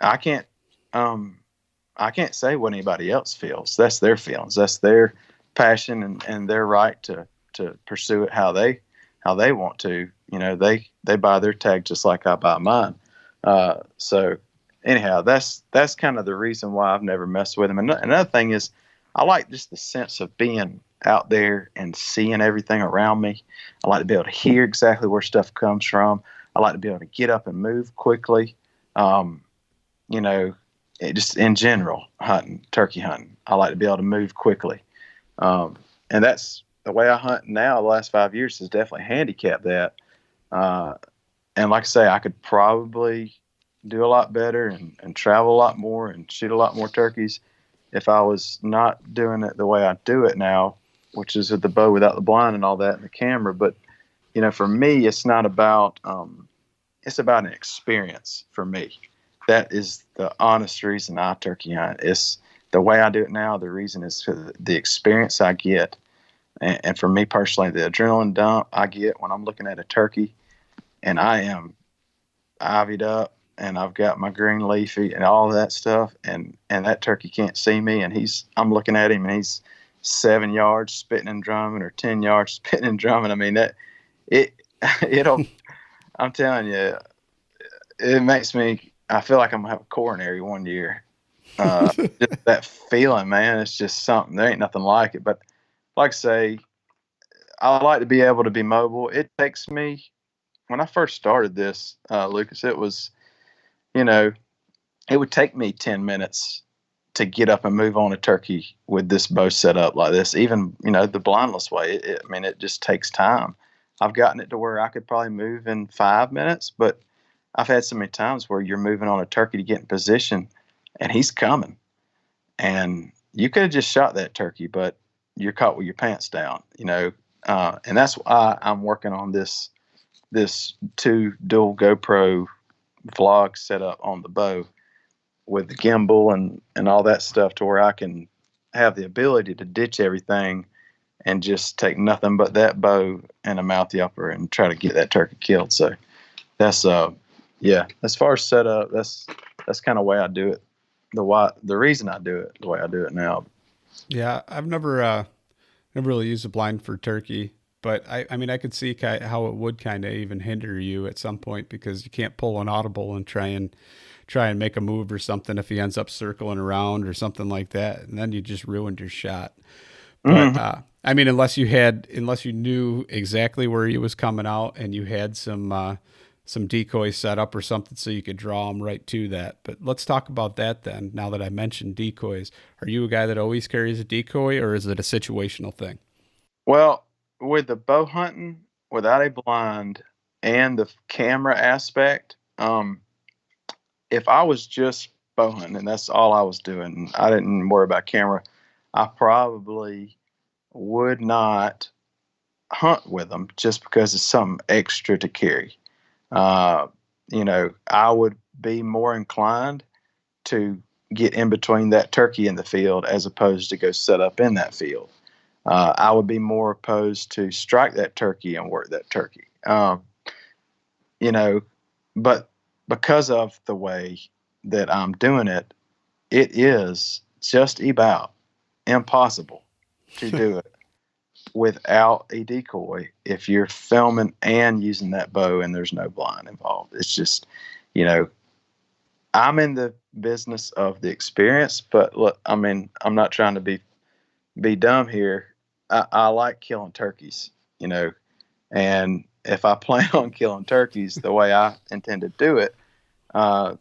I can't, I can't say what anybody else feels. That's their feelings. That's their passion and their right to pursue it how they want to. They buy their tag just like I buy mine. So anyhow, that's kind of the reason why I've never messed with them. And another thing is, I like just the sense of being out there and seeing everything around me. I like to be able to hear exactly where stuff comes from. I like to be able to get up and move quickly. Just in general, turkey hunting, I like to be able to move quickly. And that's the way I hunt now. The last 5 years has definitely handicapped that. And like I say, I could probably do a lot better and travel a lot more and shoot a lot more turkeys if I was not doing it the way I do it now, which is with the bow without the blind and all that and the camera. But, for me, it's not about, it's about an experience for me. That is the honest reason I turkey hunt. It's the way I do it now. The reason is for the experience I get. And for me personally, the adrenaline dump I get when I'm looking at a turkey and I am ivied up and I've got my green leafy and all of that stuff. And that turkey can't see me. And I'm looking at him and he's 7 yards spitting and drumming or 10 yards spitting and drumming. I mean, I'm telling you, it makes me, I feel like I'm going to have a coronary one year. Just that feeling, man, it's just something. There ain't nothing like it. But like I say, I like to be able to be mobile. It takes me, when I first started this, Lucas, it was, it would take me 10 minutes to get up and move on a turkey with this bow set up like this. Even, the blindless way, it just takes time. I've gotten it to where I could probably move in 5 minutes, but I've had so many times where you're moving on a turkey to get in position and he's coming. And you could have just shot that turkey, but you're caught with your pants down, and that's why I'm working on this 2 dual GoPro vlog set up on the bow with the gimbal and all that stuff to where I can have the ability to ditch everything and just take nothing but that bow and a mouth yelper and try to get that turkey killed. So that's as far as setup, that's kind of the way I do it. The reason I do it the way I do it now. Yeah, I've never really used a blind for turkey, but I mean, I could see how it would kind of even hinder you at some point because you can't pull an audible and try and make a move or something if he ends up circling around or something like that, and then you just ruined your shot. But Mm-hmm. I mean, unless you knew exactly where he was coming out and you had some decoys set up or something so you could draw him right to that. But let's talk about that then. Now that I mentioned decoys, are you a guy that always carries a decoy, or is it a situational thing? Well, with the bow hunting without a blind and the camera aspect, if I was just bow hunting and that's all I was doing, I didn't worry about camera, I probably would not hunt with them just because it's something extra to carry. Uh, I would be more inclined to get in between that turkey in the field as opposed to go set up in that field. I would be more opposed to strike that turkey and work that turkey. You know, but because of the way that I'm doing it, it is just about impossible to do it without a decoy if you're filming and using that bow and there's no blind involved. It's just, you know, I'm in the business of the experience, but look, I mean, I'm not trying to be dumb here. I like killing turkeys, you know, and if I plan on killing turkeys the way I intend to do it,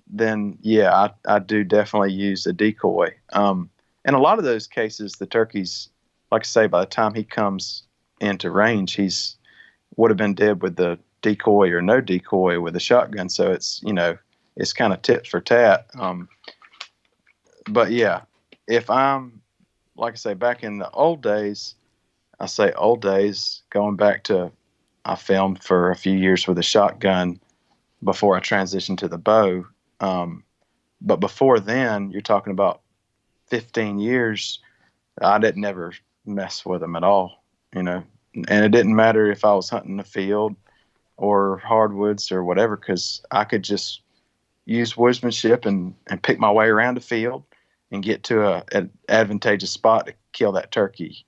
then yeah, I do definitely use a decoy. In a lot of those cases, the turkeys, like I say, by the time he comes into range, he's would have been dead with the decoy or no decoy with a shotgun. So it's, it's kind of tit for tat. But yeah, if I'm, like I say, back in the old days, I say old days, going back to, I filmed for a few years with a shotgun before I transitioned to the bow. But before then, you're talking about 15 years, I didn't never mess with them at all, and it didn't matter if I was hunting the field or hardwoods or whatever, because I could just use woodsmanship and pick my way around the field and get to an advantageous spot to kill that turkey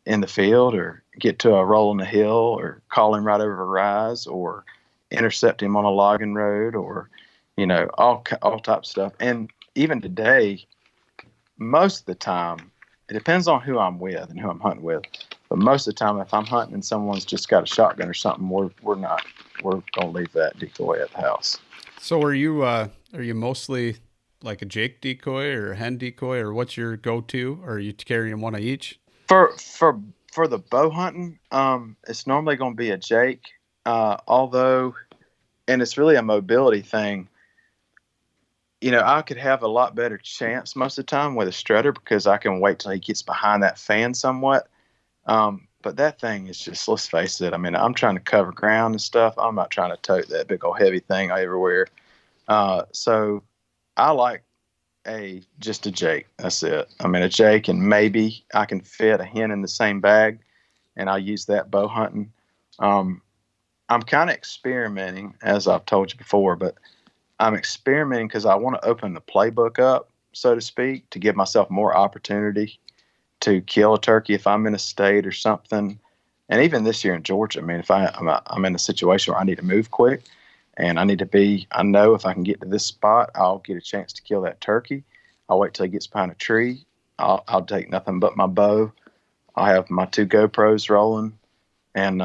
in the field, or get to a roll in the hill, or call him right over a rise, or intercept him on a logging road, or all types of stuff. And even today, most of the time, it depends on who I'm with and who I'm hunting with. But most of the time, if I'm hunting and someone's just got a shotgun or something, we're gonna leave that decoy at the house. So are you mostly like a Jake decoy or a hen decoy, or what's your go-to? Or are you carrying one of each? For the bow hunting, it's normally going to be a Jake. Although, and it's really a mobility thing. I could have a lot better chance most of the time with a strutter, because I can wait till he gets behind that fan somewhat. But that thing is just, let's face it, I mean, I'm trying to cover ground and stuff. I'm not trying to tote that big old heavy thing everywhere. So I like just a Jake. That's it. I mean, a Jake, and maybe I can fit a hen in the same bag, and I'll use that bow hunting. I'm kind of experimenting, as I've told you before, but I'm experimenting because I want to open the playbook up, so to speak, to give myself more opportunity to kill a turkey if I'm in a state or something. And even this year in Georgia, I mean, if I'm in a situation where I need to move quick, and I know if I can get to this spot, I'll get a chance to kill that turkey. I'll wait till he gets behind a tree. I'll take nothing but my bow. I'll have my 2 GoPros rolling, and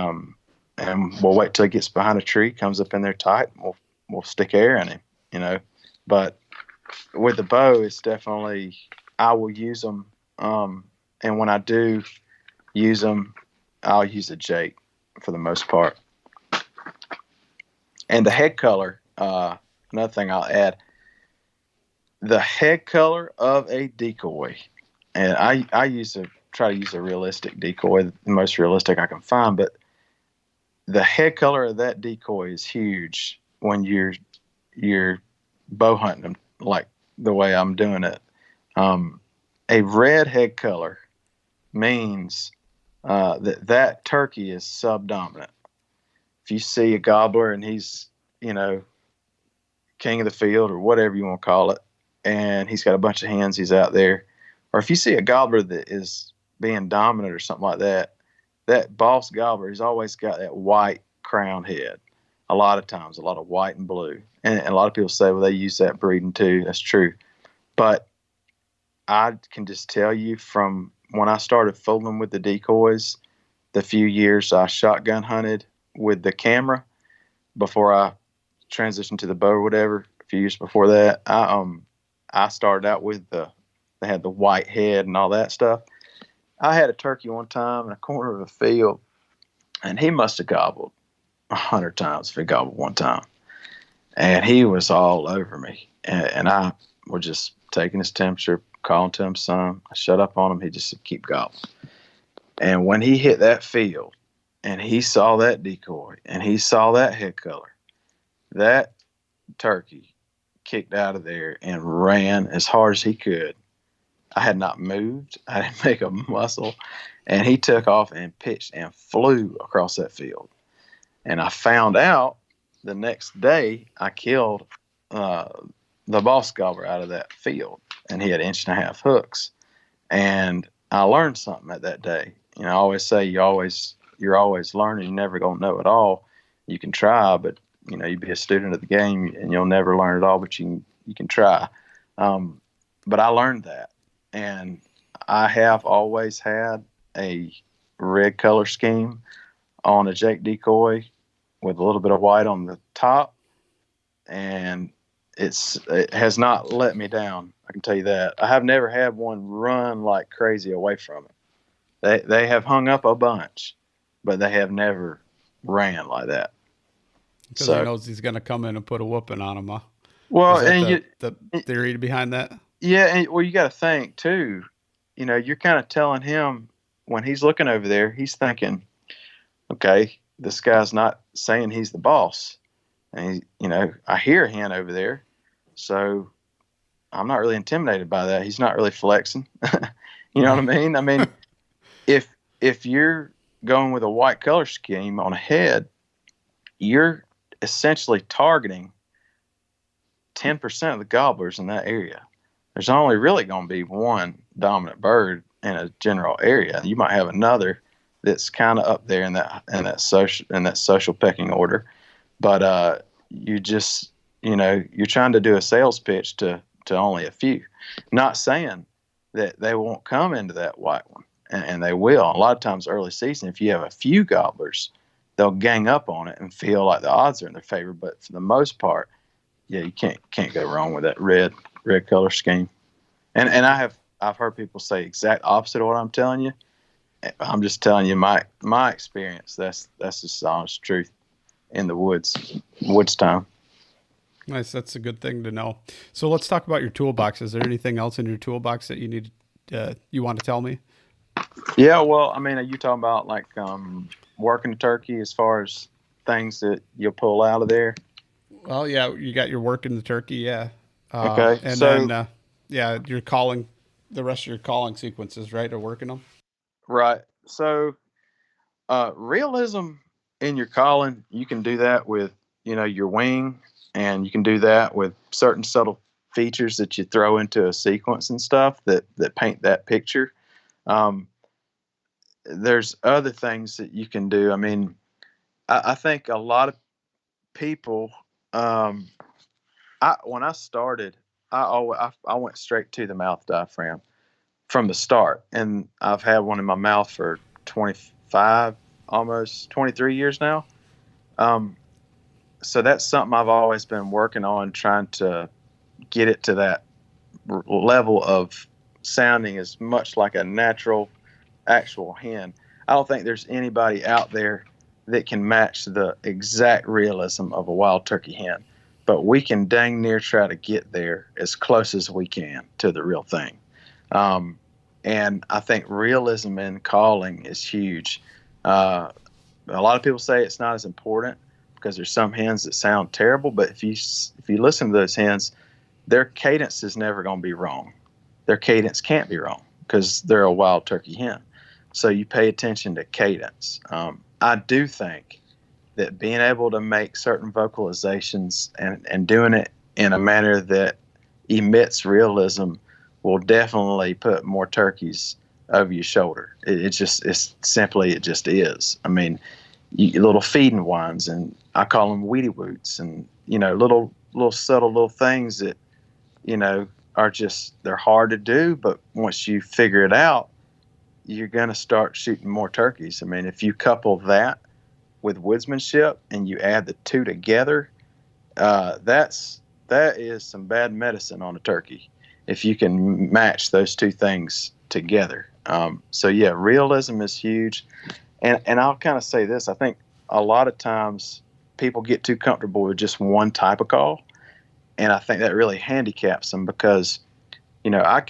we'll wait till he gets behind a tree, comes up in there tight, and we'll stick air in him, But with the bow, it's definitely, I will use them. And when I do use them, I'll use a Jake for the most part. And the head color, another thing I'll add, the head color of a decoy, and I try to use a realistic decoy, the most realistic I can find, but the head color of that decoy is huge when you're bow hunting them like the way I'm doing it. A red head color means that turkey is subdominant. If you see a gobbler and he's, king of the field or whatever you want to call it, and he's got a bunch of hens, he's out there, or if you see a gobbler that is being dominant or something like that, that boss gobbler, he's always got that white crown head. A lot of times, a lot of white and blue. And a lot of people say, well, they use that breeding too. That's true. But I can just tell you, from when I started fooling with the decoys, the few years I shotgun hunted with the camera before I transitioned to the bow or whatever, a few years before that, I started out with they had the white head and all that stuff. I had a turkey one time in a corner of a field, and he must have gobbled 100 times if he gobbled one time. And he was all over me. And I was just taking his temperature, calling to him some. I shut up on him. He just said, keep gobbling. And when he hit that field and he saw that decoy and he saw that head color, that turkey kicked out of there and ran as hard as he could. I had not moved. I didn't make a muscle. And he took off and pitched and flew across that field. And I found out the next day I killed the boss gobbler out of that field. And he had 1.5-inch hooks. And I learned something at that day. I always say you're always learning. You're never going to know it all. You can try, but you be a student of the game and you'll never learn it all, but you you can try. But I learned that, and I have always had a red color scheme on a Jake decoy with a little bit of white on the top, and it has not let me down. I can tell you that. I have never had one run like crazy away from it. They have hung up a bunch, but they have never ran like that. Because he So, knows he's going to come in and put a whooping on him. Huh? well, Is that and the theory behind that? yeah, and, well, you got to think too. You're kind of telling him when he's looking over there, he's thinking, okay, this guy's not saying he's the boss, and I hear a hen over there, so I'm not really intimidated by that. He's not really flexing. You know what I mean? I mean, if you're going with a white color scheme on a head, you're essentially targeting 10% of the gobblers in that area. There's only really going to be one dominant bird in a general area. You might have another that's kind of up there in that social pecking order, but you just you're trying to do a sales pitch to only a few. Not saying that they won't come into that white one, and they will. A lot of times, early season, if you have a few gobblers, they'll gang up on it and feel like the odds are in their favor. But for the most part, yeah, you can't go wrong with that red color scheme. And I've heard people say exact opposite of what I'm telling you. I'm just telling you my experience. That's just the honest truth in the woods time. Nice. That's a good thing to know. So let's talk about your toolbox. Is there anything else in your toolbox that you want to tell me? Yeah, well, I mean, are you talking about like working the turkey as far as things that you'll pull out of there? Well, yeah, you got your work in the turkey, yeah. Okay, And so then, yeah, you're calling the rest of your calling sequences, right, are working them? right, so realism in your calling, you can do that with your wing, and you can do that with certain subtle features that you throw into a sequence and stuff that paint that picture. Um, there's other things that you can do. I mean, I think a lot of people. When I started, I went straight to the mouth diaphragm from the start, and I've had one in my mouth for 25, almost 23 years now. Um, so that's something I've always been working on, trying to get it to that level of sounding as much like a natural, actual hen. I don't think there's anybody out there that can match the exact realism of a wild turkey hen, but we can dang near try to get there as close as we can to the real thing. Um, and I think realism in calling is huge. A lot of people say it's not as important because there's some hens that sound terrible, but if you listen to those hens, their cadence is never going to be wrong. Their cadence can't be wrong because they're a wild turkey hen. So you pay attention to cadence. I do think that being able to make certain vocalizations and doing it in a manner that emits realism will definitely put more turkeys over your shoulder. It just is. I mean, little feeding whines, and I call them weedy woots, and little subtle little things that are just, they're hard to do, but once you figure it out, you're going to start shooting more turkeys. I mean, if you couple that with woodsmanship and you add the two together, that is some bad medicine on a turkey if you can match those two things together. So yeah, realism is huge. And I'll kind of say this. I think a lot of times people get too comfortable with just one type of call. And I think that really handicaps them because, I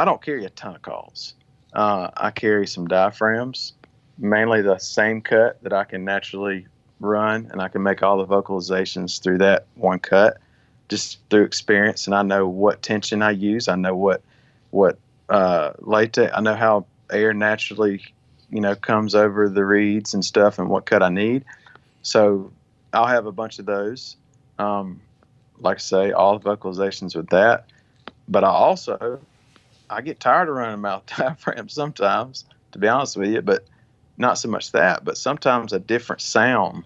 don't carry a ton of calls. I carry some diaphragms, mainly the same cut that I can naturally run, and I can make all the vocalizations through that one cut just through experience. And I know what tension I use. I know what latex. I know how air naturally, comes over the reeds and stuff, and what cut I need. So I'll have a bunch of those. Like I say, all the vocalizations with that. But I get tired of running mouth diaphragm sometimes, to be honest with you, but not so much that, but sometimes a different sound,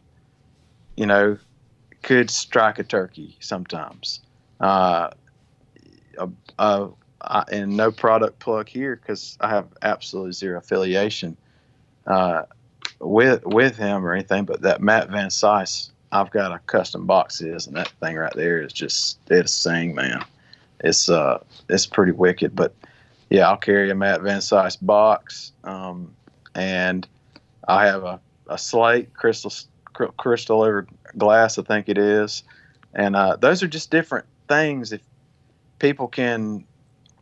could strike a turkey sometimes. Uh, uh, and no product plug here because I have absolutely zero affiliation uh, with him or anything. But that Matt Van Sice, I've got a custom box his, and that thing right there is just it's sing, man. It's pretty wicked. But yeah, I'll carry a Matt Van Sice box, and I have a slate crystal over glass, I think it is, and those are just different things. If people can,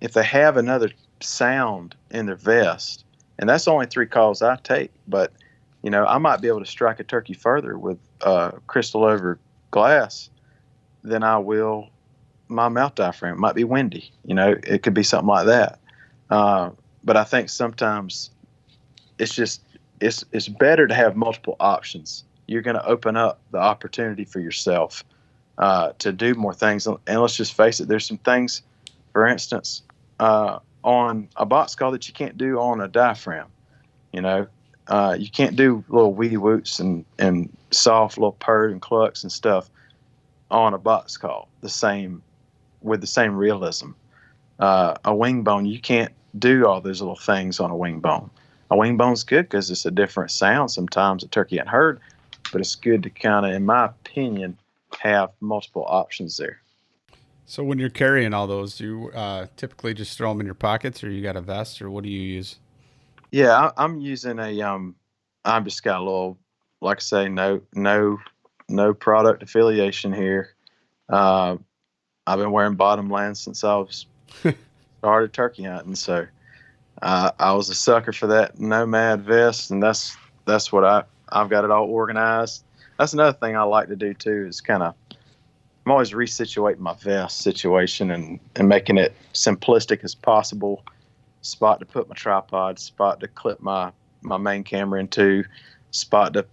if they have another sound in their vest, and that's only 3 calls I take, but I might be able to strike a turkey further with crystal over glass than I will my mouth diaphragm. It might be windy, it could be something like that. But I think sometimes it's just it's better to have multiple options. You're going to open up the opportunity for yourself to do more things. And let's just face it, there's some things, for instance, on a box call that you can't do on a diaphragm. You can't do little weedy woots and soft little purr and clucks and stuff on a box call with the same realism. A wing bone, you can't do all those little things on a wing bone. A wing bone's good because it's a different sound. Sometimes a turkey ain't heard, but it's good to kind of, in my opinion, have multiple options there. So when you're carrying all those, do you typically just throw them in your pockets, or you got a vest, or what do you use? Yeah, I'm using I've just got a little, like I say, no product affiliation here. I've been wearing Bottomland since I was started turkey hunting, so I was a sucker for that Nomad vest, and that's what I've got it all organized. That's another thing I like to do too, is I'm always resituating my vest situation and making it simplistic as possible. Spot to put my tripod, spot to clip my main camera into, spot to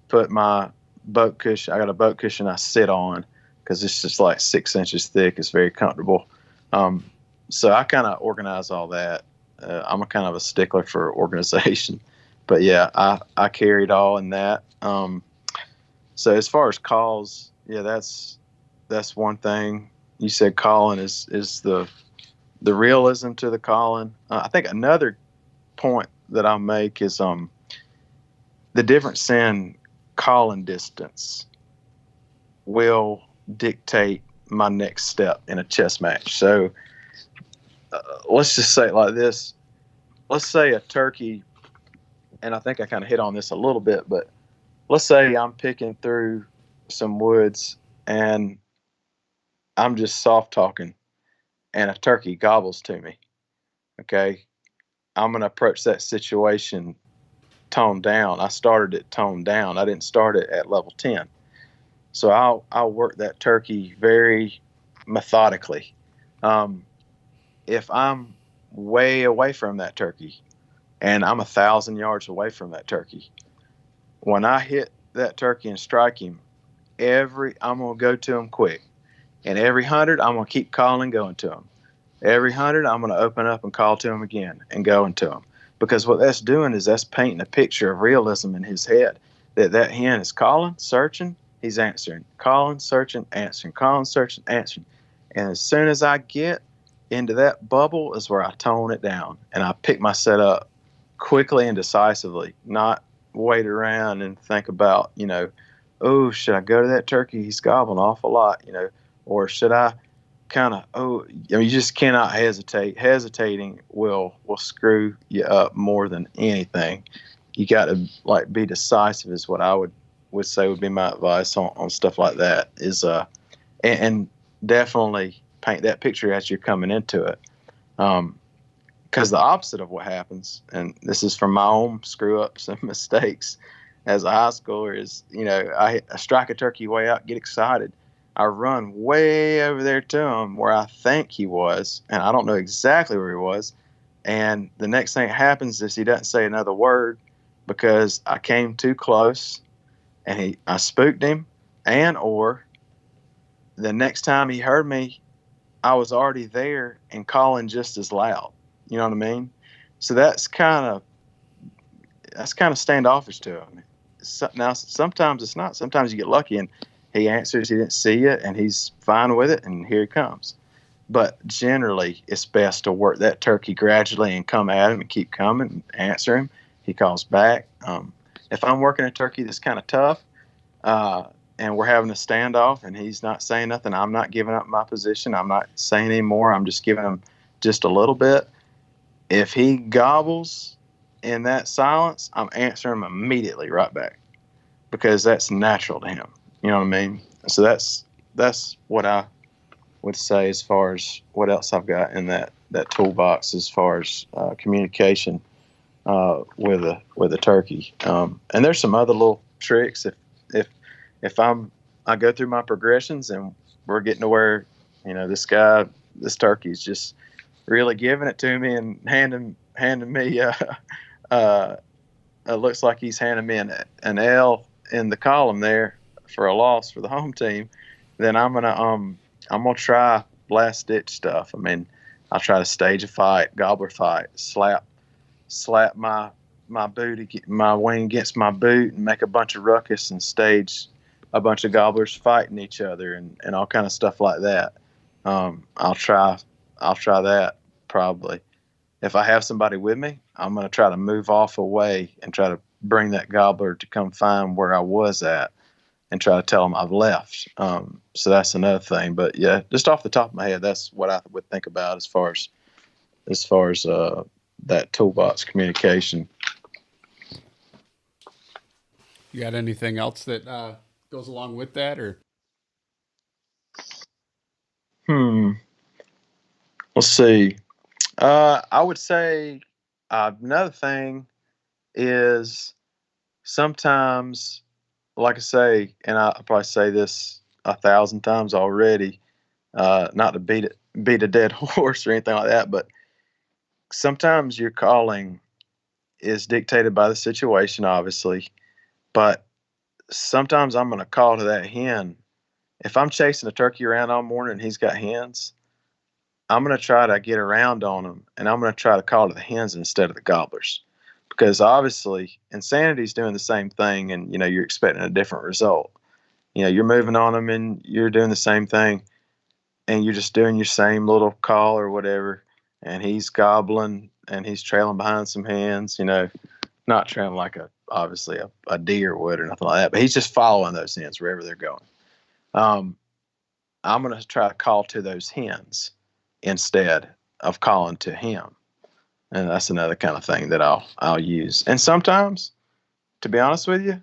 put my boat cushion. I got a boat cushion I sit on because it's just like 6 inches thick. It's very comfortable. So I kind of organize all that. I'm a kind of a stickler for organization, but yeah, I carry it all in that. So as far as calls, yeah, that's one thing. You said calling is the realism to the calling. I think another point that I'll make is the difference in calling distance will dictate my next step in a chess match. So let's just say it like this. Let's say a turkey, and I think I kind of hit on this a little bit, but let's say I'm picking through some woods and I'm just soft talking and a turkey gobbles to me. Okay. I'm going to approach that situation toned down. I started it toned down. I didn't start it at level 10. So I'll work that turkey very methodically. If I'm way away from that turkey and I'm 1,000 yards away from that turkey, when I hit that turkey and strike him, I'm going to go to him quick. And every 100, I'm going to keep calling, going to him. Every 100, I'm going to open up and call to him again and going to him. Because what that's doing is that's painting a picture of realism in his head. That hen is calling, searching, he's answering. Calling, searching, answering. Calling, searching, answering. And as soon as I get into that bubble is where I tone it down. And I pick my set up quickly and decisively, not wait around and think about, oh, should I go to that turkey? He's gobbling an awful lot, or should I you just cannot hesitate. Hesitating will screw you up more than anything. You got to be decisive is what I would say would be my advice on stuff like that is, and definitely paint that picture as you're coming into it. Because the opposite of what happens, and this is from my own screw ups and mistakes as a high schooler is, I strike a turkey way out, get excited. I run way over there to him where I think he was, and I don't know exactly where he was. And the next thing that happens is he doesn't say another word because I came too close, and I spooked him. Or the next time he heard me, I was already there and calling just as loud. You know what I mean? So that's kind of standoffish to him. Now sometimes it's not. Sometimes you get lucky, and he answers he didn't see it, and he's fine with it, and here he comes. But generally, it's best to work that turkey gradually and come at him and keep coming and answer him. He calls back. If I'm working a turkey that's kind of tough, and we're having a standoff and he's not saying nothing, I'm not giving up my position. I'm not saying anymore. I'm just giving him just a little bit. If he gobbles in that silence, I'm answering him immediately right back because that's natural to him. You know what I mean? So that's what I would say as far as what else I've got in that toolbox as far as communication with a turkey. And there's some other little tricks. If I go through my progressions and we're getting to where this turkey's just really giving it to me and handing me it looks like he's handing me an L in the column there for a loss for the home team, then I'm gonna try last ditch stuff. I mean, I'll try to stage a fight, gobbler fight, slap my wing against my boot and make a bunch of ruckus and stage a bunch of gobblers fighting each other and all kind of stuff like that. I'll try that probably. If I have somebody with me, I'm going to try to move off away and try to bring that gobbler to come find where I was at and try to tell them I've left. So that's another thing. But yeah, just off the top of my head, that's what I would think about as far as that toolbox communication. You got anything else that goes along with that, or? Let's see. I would say another thing is sometimes, like I say, and I'll probably say this 1,000 times already, not to beat a dead horse or anything like that, but sometimes your calling is dictated by the situation, obviously, but sometimes I'm going to call to that hen. If I'm chasing a turkey around all morning and he's got hens, I'm going to try to get around on him, and I'm going to try to call to the hens instead of the gobblers, because obviously Insanity's doing the same thing, and you're expecting a different result. You're moving on them, and you're doing the same thing, and you're just doing your same little call or whatever, and he's gobbling and he's trailing behind some hens. Not trailing like obviously a deer would or nothing like that, but he's just following those hens wherever they're going. I'm going to try to call to those hens instead of calling to him. And that's another kind of thing that I'll use. And sometimes, to be honest with you,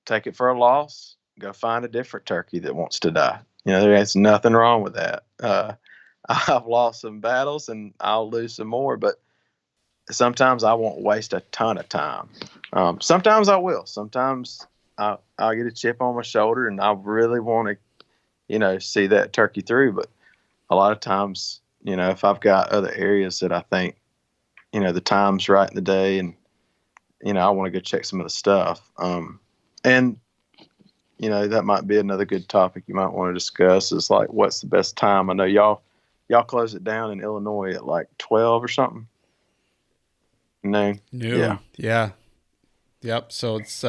take it for a loss. Go find a different turkey that wants to die. There's nothing wrong with that. I've lost some battles and I'll lose some more, but sometimes I won't waste a ton of time. Sometimes I will. Sometimes I'll get a chip on my shoulder and I really want to, see that turkey through. But a lot of times, if I've got other areas that I think, the time's right in the day and, I want to go check some of the stuff. And, that might be another good topic you might want to discuss is like, what's the best time? I know y'all close it down in Illinois at like 12 or something. Noon. Yeah. Yep. So it's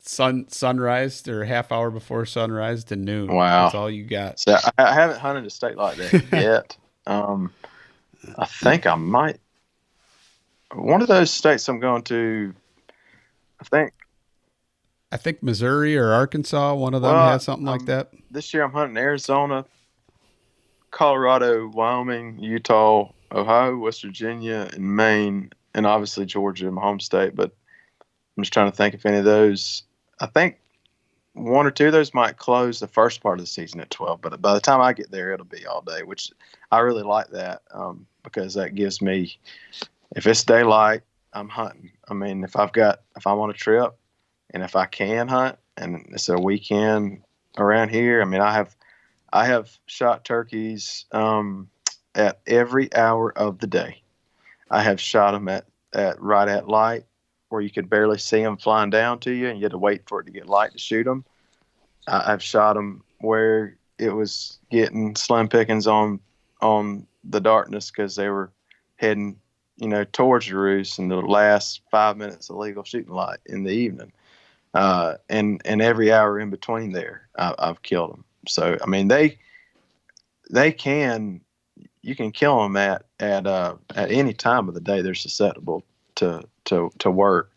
sunrise or half hour before sunrise to noon. Wow. That's all you got. So I haven't hunted a state like that yet. I think I might. One of those states I'm going to, I think Missouri or Arkansas, one of them has something like that. This year I'm hunting Arizona, Colorado, Wyoming, Utah, Ohio, West Virginia, and Maine, and obviously Georgia, my home state. But I'm just trying to think if any of those. I think one or two of those might close the first part of the season at 12. But by the time I get there, it'll be all day, which I really like that because that gives me, if it's daylight, I'm hunting. I mean, if I'm on a trip and if I can hunt and it's a weekend around here, I mean, I have shot turkeys at every hour of the day. I have shot them at right at light where you could barely see them flying down to you and you had to wait for it to get light to shoot them. I've shot them where it was getting slim pickings on the darkness because they were heading, towards the roost in the last 5 minutes of legal shooting light in the evening. and every hour in between there, I've killed them. So I mean, they can, you can kill them at any time of the day. They're susceptible to work,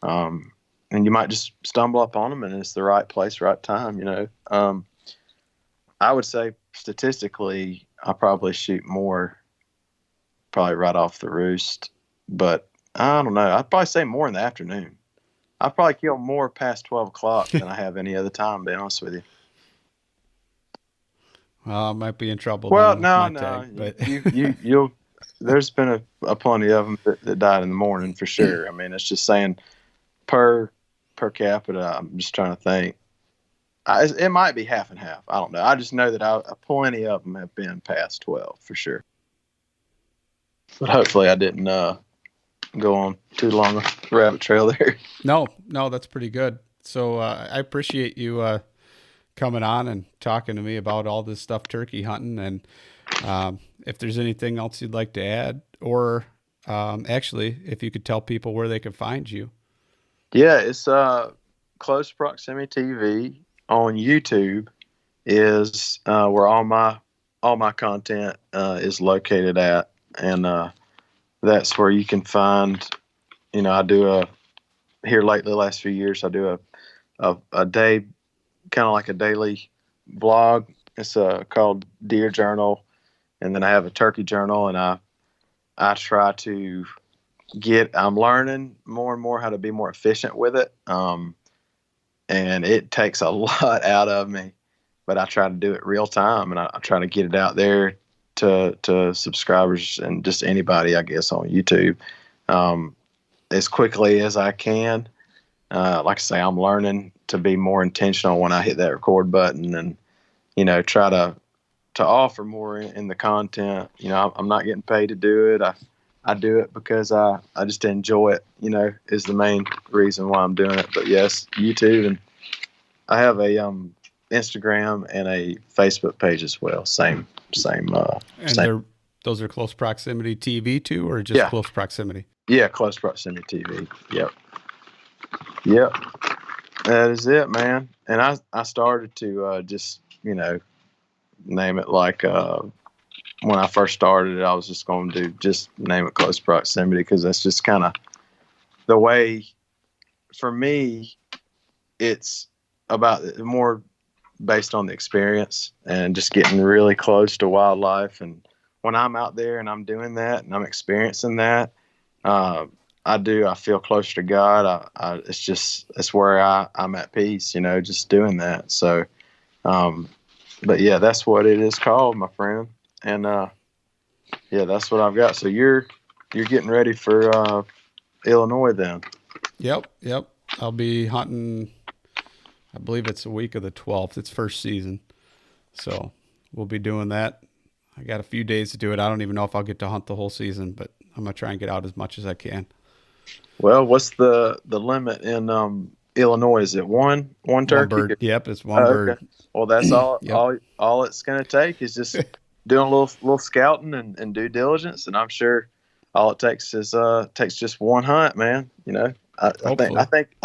and you might just stumble up on them, and it's the right place, right time. I would say statistically, I probably shoot more, probably right off the roost, but I don't know. I'd probably say more in the afternoon. I probably kill more past 12 o'clock than I have any other time, to be honest with you. Well, I might be in trouble. Well, then with no, my no. tag, but You'll, there's been a plenty of them that died in the morning for sure. I mean, it's just saying per capita, I'm just trying to think. It might be half and half. I don't know. I just know that plenty of them have been past 12 for sure. But hopefully I didn't go on too long a rabbit trail there. No, that's pretty good. So I appreciate you coming on and talking to me about all this stuff, turkey hunting. And if there's anything else you'd like to add, or actually, if you could tell people where they can find you. Yeah, it's Close Proximity TV on YouTube is where all my content is located at, and that's where you can find. I do here lately, the last few years, I do a day, kind of like a daily vlog. It's called Deer Journal, and then I have a Turkey Journal, and I try to I'm learning more and more how to be more efficient with it. And it takes a lot out of me, but I try to do it real time, and I try to get it out there to subscribers and just anybody, I guess, on YouTube, as quickly as I can. Like I say, I'm learning to be more intentional when I hit that record button, and try to offer more in the content. I'm not getting paid to do it. I do it because I just enjoy it, is the main reason why I'm doing it. But yes, YouTube, and I have a Instagram and a Facebook page as well. Same. Those are Close Proximity TV too, or just Close Proximity? Yeah, Close Proximity TV. Yep. That is it, man. And I started to just name it like when I first started it, I was just going to just name it Close Proximity, because that's just kind of the way, for me, it's about more based on the experience and just getting really close to wildlife. And when I'm out there and I'm doing that and I'm experiencing that, I feel closer to God. It's where I'm at peace, just doing that. So, but yeah, that's what it is called, my friend. And that's what I've got. So you're getting ready for Illinois then? Yep. I'll be hunting. I believe it's a week of the 12th. It's first season, so we'll be doing that. I got a few days to do it. I don't even know if I'll get to hunt the whole season, but I'm gonna try and get out as much as I can. Well, what's the limit in Illinois? Is it one turkey? One bird. Yep, it's one bird. Okay. Well, that's all. Yep. All it's going to take is just doing a little scouting and due diligence, and I'm sure all it takes is takes just one hunt, man. I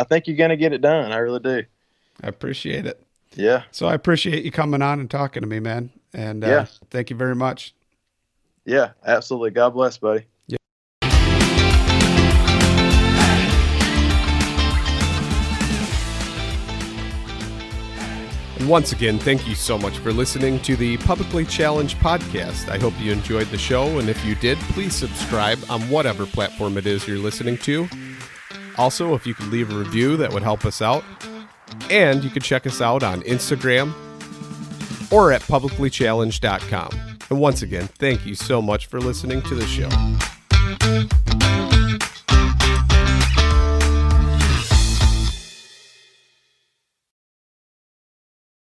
think you're going to get it done. I really do. I appreciate it. Yeah. So I appreciate you coming on and talking to me, man. And thank you very much. Yeah, absolutely. God bless, buddy. And once again, thank you so much for listening to the Publicly Challenged podcast. I hope you enjoyed the show, and if you did, please subscribe on whatever platform it is you're listening to. Also, if you could leave a review, that would help us out. And you can check us out on Instagram or at publiclychallenged.com. And once again, thank you so much for listening to the show.